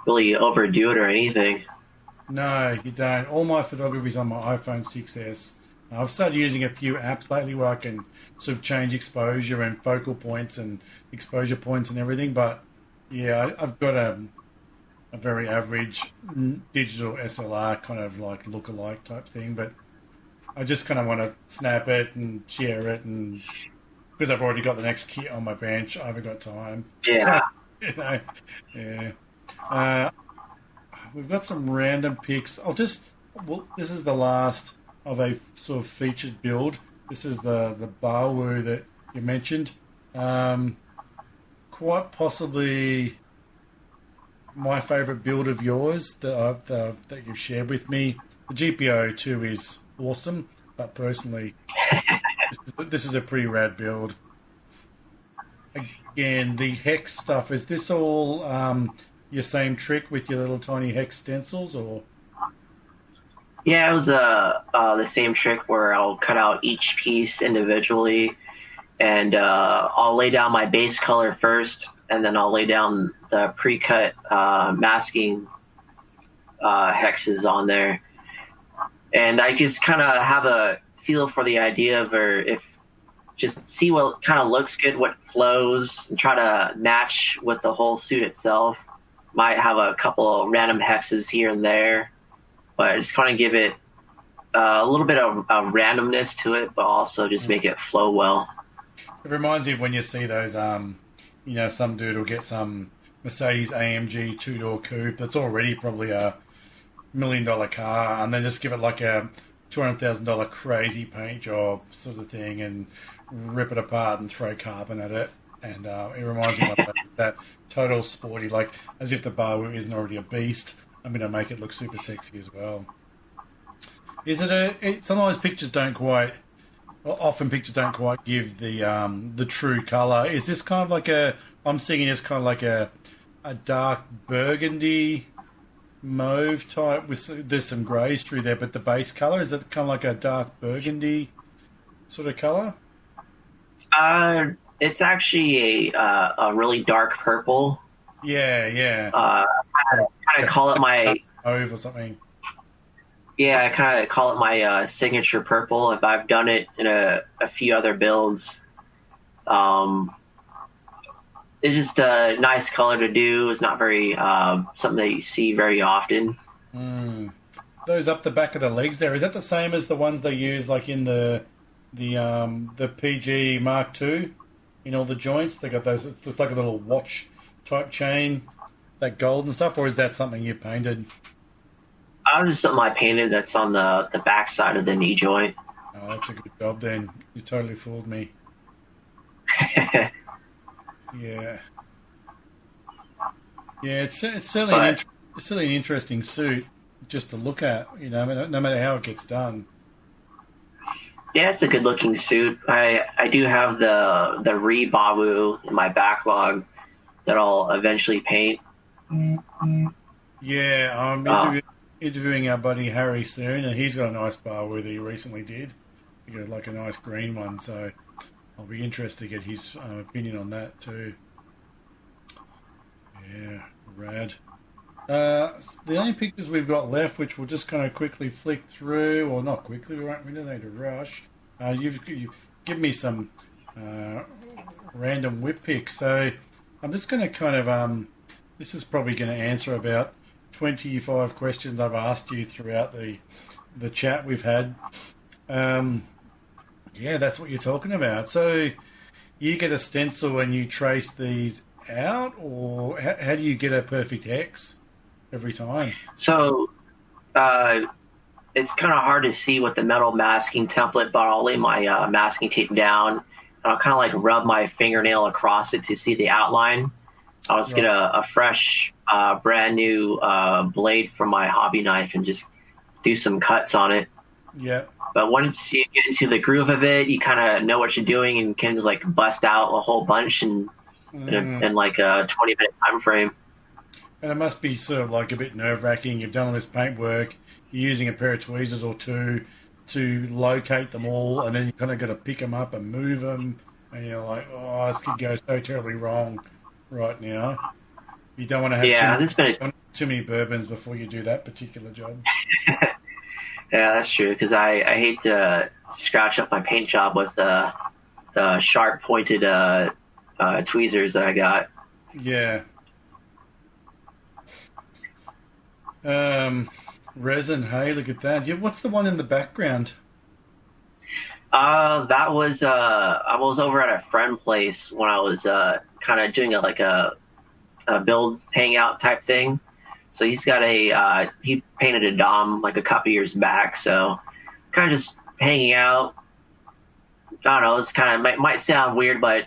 really overdo it or anything. No, you don't. All my photography is on my iPhone 6S. I've started using a few apps lately where I can sort of change exposure and focal points and exposure points and everything. But yeah, I've got a very average digital SLR kind of like look-alike type thing. But I just kind of want to snap it and share it, and because I've already got the next kit on my bench, I haven't got time. Yeah. Yeah. We've got some random picks. This is the last of a sort of featured build. This is the Bawu that you mentioned. Quite possibly my favourite build of yours that you've shared with me. The GPO 2 is awesome, but personally, this is a pretty rad build. Again, the hex stuff, is this all your same trick with your little tiny hex stencils, or? Yeah, it was the same trick where I'll cut out each piece individually, and I'll lay down my base color first, and then I'll lay down the pre-cut masking hexes on there. And I just kind of have a feel for the idea of, or if just see what kind of looks good, what flows, and try to match with the whole suit itself. Might have a couple of random hexes here and there, but just kind of give it a little bit of randomness to it, but also just make it flow well. It reminds me of when you see those, some dude will get some Mercedes AMG two-door coupe that's already probably a $1 million car, and then just give it like a $200,000 crazy paint job sort of thing and rip it apart and throw carbon at it. And it reminds me of that total sporty, like as if the Bawu isn't already a beast. I'm going to make it look super sexy as well. Is it sometimes pictures don't quite. Well, often pictures don't quite give the true color. Is this kind of like I'm seeing it as kind of like a dark burgundy mauve type with there's some greys through there, but the base color is that kind of like a dark burgundy sort of color? It's actually a really dark purple. Yeah. Kind of call it my mauve or something. Yeah, I kind of call it my signature purple. If I've done it in a few other builds, it's just a nice color to do. It's not very something that you see very often. Those up the back of the legs there, is that the same as the ones they use like in the PG Mark II in all the joints? They got those. It's just like a little watch type chain, that gold and stuff, or is that something you painted? Just something I painted that's on the back side of the knee joint. Oh, that's a good job then. You totally fooled me. Yeah. Yeah, it's certainly an interesting suit just to look at, you know, no matter how it gets done. Yeah, it's a good looking suit. I do have the Rebabu in my backlog that I'll eventually paint. Yeah, I'm interviewing our buddy Harry soon, and he's got a nice Babu that he recently did. He got like a nice green one, so I'll be interested to get his opinion on that too. Yeah, rad. The only pictures we've got left, which we'll just kind of quickly flick through, or not quickly, we don't need to rush. You've given me some random whip picks, so I'm just going to kind of this is probably going to answer about 25 questions I've asked you throughout the chat we've had. Yeah, that's what you're talking about. So you get a stencil and you trace these out, or how do you get a perfect X every time? So it's kind of hard to see with the metal masking template, but I'll lay my masking tape down, and I'll kind of like rub my fingernail across it to see the outline. I'll just get a fresh, brand new blade from my hobby knife and just do some cuts on it. Yeah. But once you get into the groove of it, you kind of know what you're doing and can just like bust out a whole bunch in like a 20-minute time frame. And it must be sort of like a bit nerve-wracking. You've done all this paintwork, you're using a pair of tweezers or two to locate them all, and then you kind of got to pick them up and move them, and you're like, oh, this could go so terribly wrong right now. You don't want to have too many bourbons before you do that particular job. Yeah, that's true, because I hate to scratch up my paint job with the sharp pointed tweezers that I got. Yeah. Resin, hey, look at that. Yeah, what's the one in the background? That was I was over at a friend place when I was kind of doing a build hangout type thing. So he's got he painted a Dom like a couple years back. So kind of just hanging out. I don't know. It's kind of might sound weird, but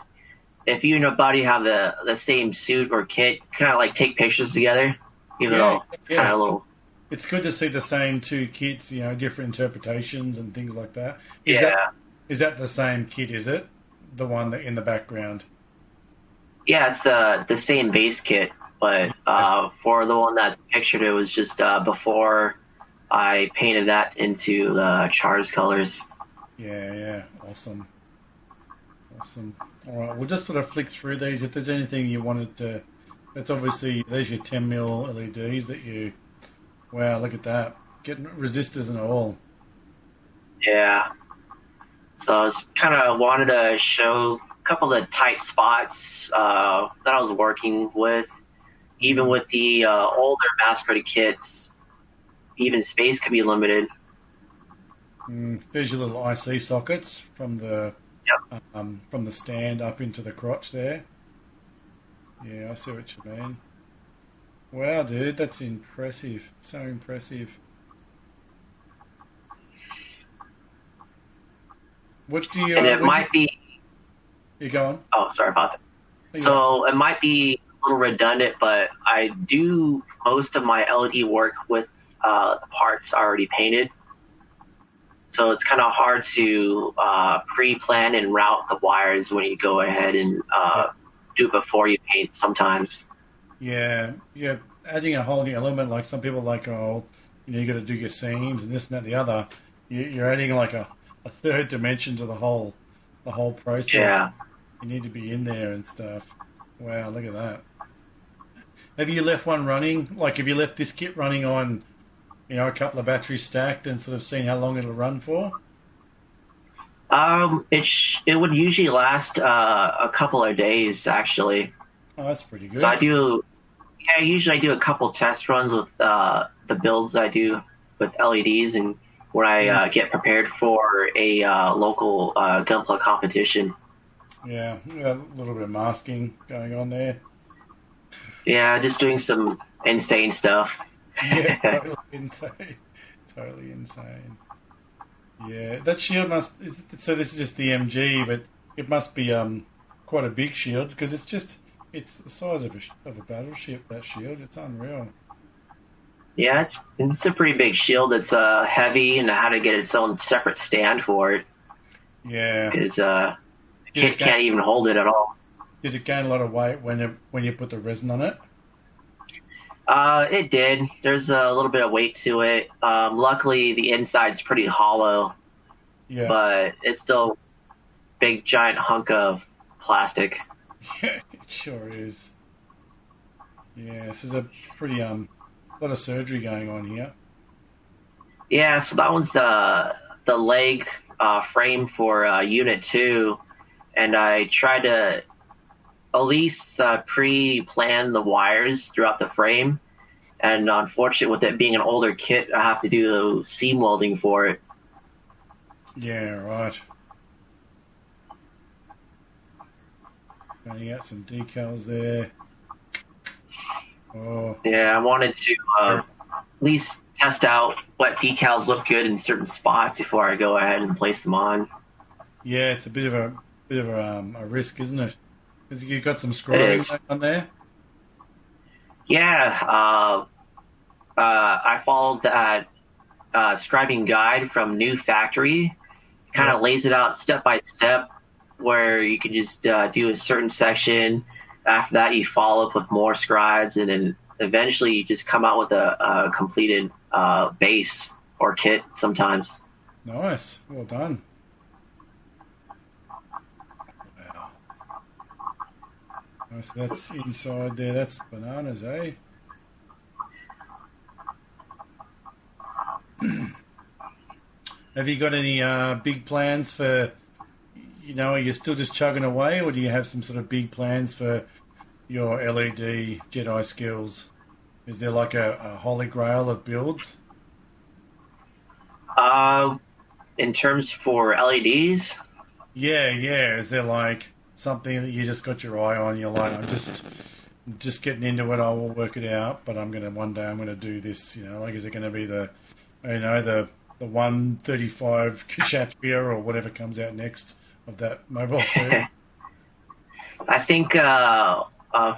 if you and a buddy have the same suit or kit, kind of like take pictures together. Even though it's kind of a little. It's good to see the same two kits, you know, different interpretations and things like that. Is that the same kit? Is it the one that in the background? Yeah, it's the same base kit, but for the one that's pictured, it was just before I painted that into the Char's colors. Yeah, awesome. All right, we'll just sort of flick through these. If there's anything you wanted to, that's obviously there's your 10mm LEDs that you. Wow, look at that, getting resistors and all. Yeah. So I was kind of wanted to show a couple of tight spots that I was working with. Even with the older mass-produced kits, even space could be limited. There's your little IC sockets from the stand up into the crotch there. Yeah, I see what you mean. Wow, dude, that's impressive. So impressive. What do you... And it might be... You go on? Oh, sorry about that. So it might be a little redundant, but I do most of my LED work with the parts already painted. So it's kind of hard to pre-plan and route the wires when you go ahead and do it before you paint sometimes. Yeah, yeah. Adding a whole new element, like some people like, oh, you got to do your seams and this and that, and the other. You're adding like a third dimension to the whole process. Yeah. You need to be in there and stuff. Wow, look at that. Have you left one running? Like, have you left this kit running on, a couple of batteries stacked and sort of seen how long it'll run for? It would usually last a couple of days, actually. Oh, that's pretty good. So usually I do a couple test runs with the builds I do with LEDs, and when I get prepared for a local Gunpla competition. Yeah, a little bit of masking going on there. Yeah, just doing some insane stuff. Yeah, totally insane. Totally insane. Yeah, that shield so this is just the MG, but it must be quite a big shield, because it's the size of a battleship, that shield. It's unreal. Yeah, it's a pretty big shield. It's heavy, and how to get its own separate stand for it. Yeah. Because kit can't even hold it at all. Did it gain a lot of weight when you put the resin on it? It did. There's a little bit of weight to it. Luckily, the inside's pretty hollow. Yeah. But it's still a big, giant hunk of plastic. Yeah, it sure is. Yeah, this is a pretty lot of surgery going on here. Yeah, so that one's the leg frame for Unit 2, and I tried to at least pre-plan the wires throughout the frame, and unfortunately, with it being an older kit, I have to do seam welding for it. Yeah, right. You got some decals there. Oh. Yeah, I wanted to at least test out what decals look good in certain spots before I go ahead and place them on. Yeah, it's a bit of a risk, isn't it? Because you've got some scrolling on there. Yeah, I followed that scribing guide from New Factory. Kind of lays it out step by step, where you can just do a certain section. After that, you follow up with more scribes, and then eventually you just come out with a completed base or kit sometimes. Nice. Well done. Wow. Nice. That's inside there. That's bananas, eh? Have you got any big plans for, are you still just chugging away, or do you have some sort of big plans for your LED Jedi skills? Is there like a holy grail of builds? In terms for LEDs? Yeah. Is there like something that you just got your eye on? You're like, I'm just getting into it. I will work it out, but one day I'm gonna do this. Like, is it going to be the 135 Kshatriya or whatever comes out next of that mobile suit? I think a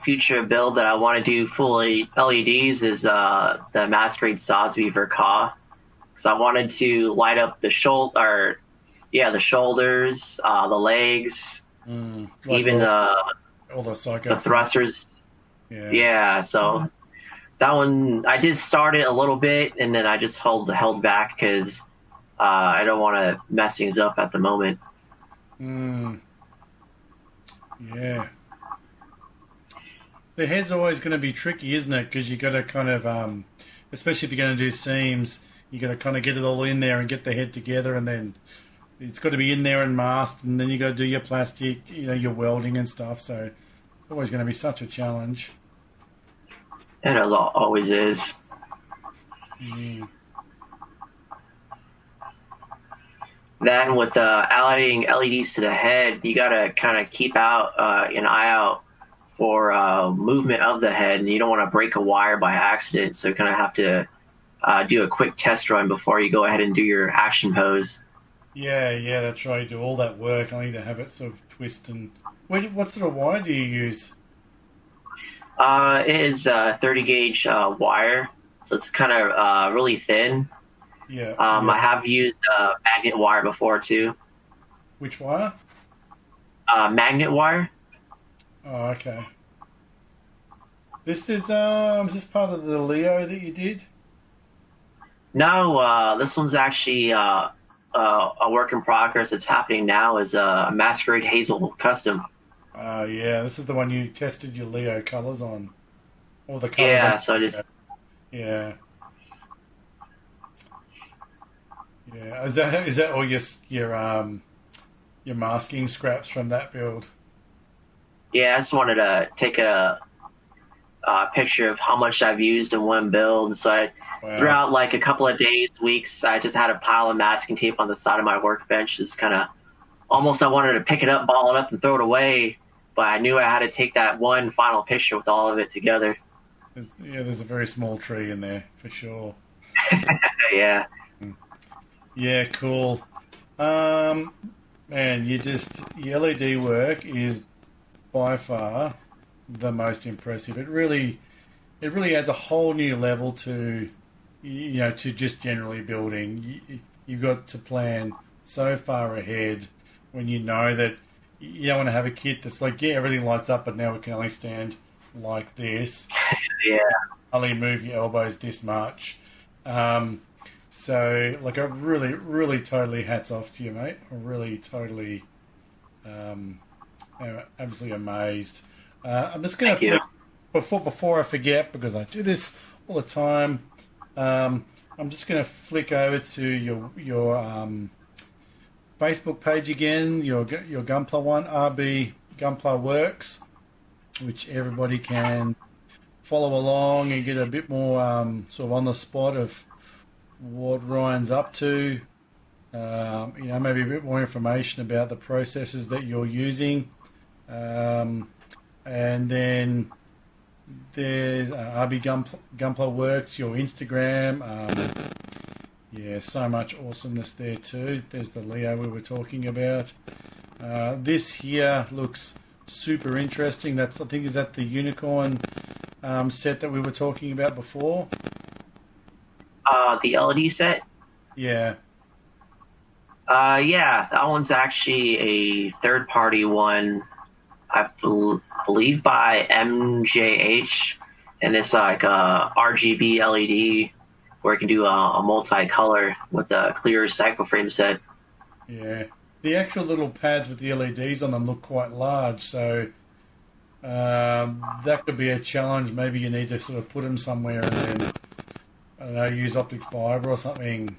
future build that I want to do fully LEDs is the Masquerade Sosby Verka. So I wanted to light up the shoulders, the legs, like even all the psycho thrusters. Yeah, so that one, I did start it a little bit, and then I just held back because I don't want to mess things up at the moment. Yeah. The head's always going to be tricky, isn't it? Because you got to kind of, especially if you're going to do seams, you got to kind of get it all in there and get the head together, and then it's got to be in there and masked, and then you got to do your plastic, your welding and stuff. So it's always going to be such a challenge. It always is. Mm. Then with adding LEDs to the head, you got to kind of keep an eye out for movement of the head, and you don't want to break a wire by accident. So you kind of have to do a quick test run before you go ahead and do your action pose. Yeah, that's right. You do all that work. I need to have it sort of twist and... What sort of wire do you use? It is 30 gauge wire, so it's kind of really thin. Yeah. I have used magnet wire before too. Which wire? Magnet wire. Oh, okay. This is this part of the Leo that you did? No, this one's actually a work in progress. It's happening now as a Masquerade Hazel custom. Yeah, this is the one you tested your Leo colors on, or the colors. Yeah, on. so just Yeah. Yeah. Is that all your masking scraps from that build? yeah, I just wanted to take a picture of how much I've used in one build. So throughout like a couple of days, weeks, I just had a pile of masking tape on the side of my workbench. Just kind of almost I wanted to pick it up, ball it up, and throw it away, but I knew I had to take that one final picture with all of it together. Yeah, there's a very small tree in there for sure. Yeah. Yeah, cool. Man, your LED work is by far the most impressive. It really adds a whole new level to to just generally building. You've got to plan so far ahead when you know that you don't want to have a kit that's like, yeah, everything lights up, but now it can only stand like this. Yeah. Only move your elbows this much. So, like, I really totally hats off to you, mate. I'm really totally absolutely amazed. I'm just going to before I forget, because I do this all the time. I'm just going to flick over to your Facebook page again, your Gunpla one, RBGunplaWorks, which everybody can follow along and get a bit more sort of on the spot of what Ryan's up to. Maybe a bit more information about the processes that you're using. And then there's RBGunplaWorks, your Instagram. So much awesomeness there too. There's the Leo we were talking about. This here looks super interesting. I think is that the unicorn set that we were talking about before. The LED set? Yeah. Yeah, that one's actually a third-party one, I believe by MJH, and it's like a RGB LED where it can do a multicolor with a clear cycle frame set. Yeah. The actual little pads with the LEDs on them look quite large, so that could be a challenge. Maybe you need to sort of put them somewhere and then, I don't know, use optic fiber or something.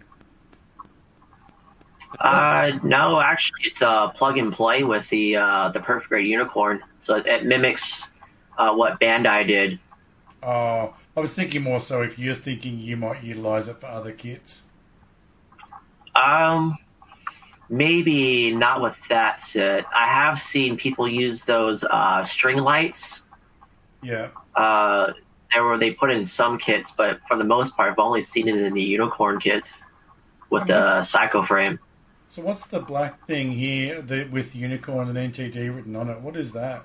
No, actually, it's a plug and play with the Perfect Grade Unicorn, so it mimics what Bandai did. Oh, I was thinking more so if you're thinking you might utilize it for other kits. Maybe not with that set. I have seen people use those string lights. Yeah. They put in some kits, but for the most part, I've only seen it in the Unicorn kits with the Psycho frame. So what's the black thing here with Unicorn and NTD written on it? What is that?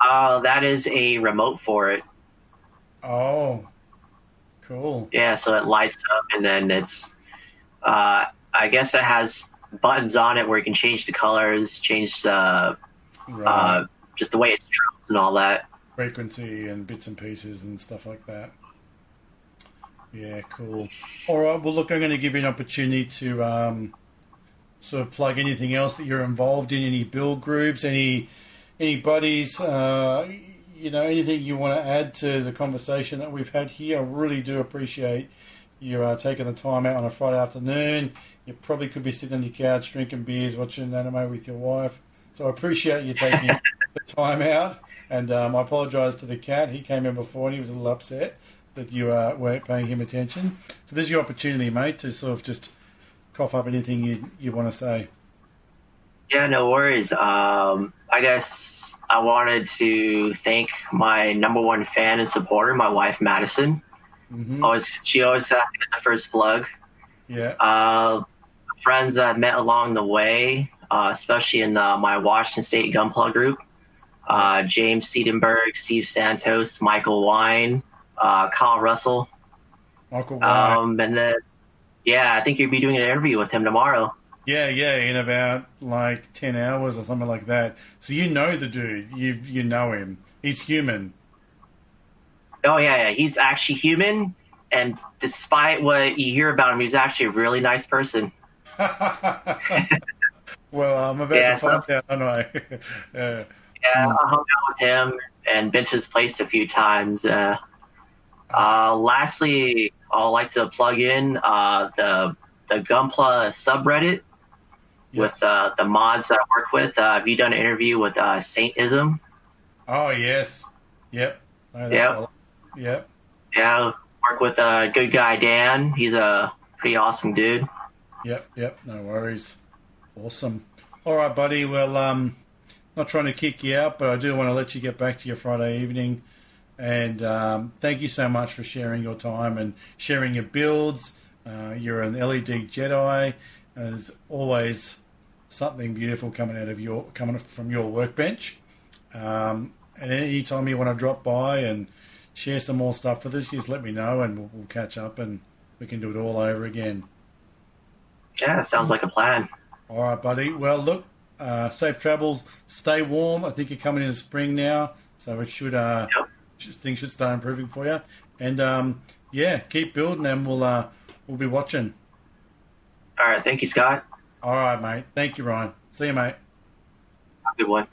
That is a remote for it. Oh, cool. Yeah, so it lights up, and then it's, I guess it has buttons on it where you can change the colors, change just the way it strobes and all that. Frequency and bits and pieces and stuff like that. Yeah, cool. All right, well, look, I'm going to give you an opportunity to sort of plug anything else that you're involved in, any build groups, any buddies, anything you want to add to the conversation that we've had here. I really do appreciate you taking the time out on a Friday afternoon. You probably could be sitting on your couch drinking beers, watching anime with your wife. So I appreciate you taking the time out. And I apologise to the cat. He came in before and he was a little upset that you weren't paying him attention. So this is your opportunity, mate, to sort of just cough up anything you want to say. Yeah, no worries. I guess I wanted to thank my number one fan and supporter, my wife, Madison. Mm-hmm. She always has to get the first plug. Yeah. Friends that I met along the way, especially in my Washington State Gunpla group. James Siedenberg, Steve Santos, Michael Wine, Kyle Russell. Michael Wine. And then, Yeah, I think you'll be doing an interview with him tomorrow. Yeah, yeah, in about like 10 hours or something like that. So you know the dude. You know him. He's human. Oh yeah, he's actually human, and despite what you hear about him, he's actually a really nice person. Well, I'm about Yeah, to so find out, aren't I? uh, yeah, mm, I hung out with him and been to his place a few times. Lastly, I'd like to plug in the Gunpla subreddit yeah. with the mods that I work with. Have you done an interview with Saintism? Oh, yes. Yep. Know that Yep. fella. Yep. Yeah, work with good guy Dan. He's a pretty awesome dude. Yep. Yep. No worries. Awesome. All right, buddy. Well, not trying to kick you out, but I do want to let you get back to your Friday evening. And thank you so much for sharing your time and sharing your builds. You're an LED Jedi. There's always something beautiful coming from your workbench. And any time you want to drop by and share some more stuff with us, just let me know and we'll catch up and we can do it all over again. Yeah, sounds like a plan. All right, buddy. Well, look, safe travels. Stay warm. I think you're coming in spring now, so it should Yep. things should start improving for you. And yeah, keep building, and we'll be watching. All right, thank you, Scott. All right, mate. Thank you, Ryan. See you, mate. Have a good one.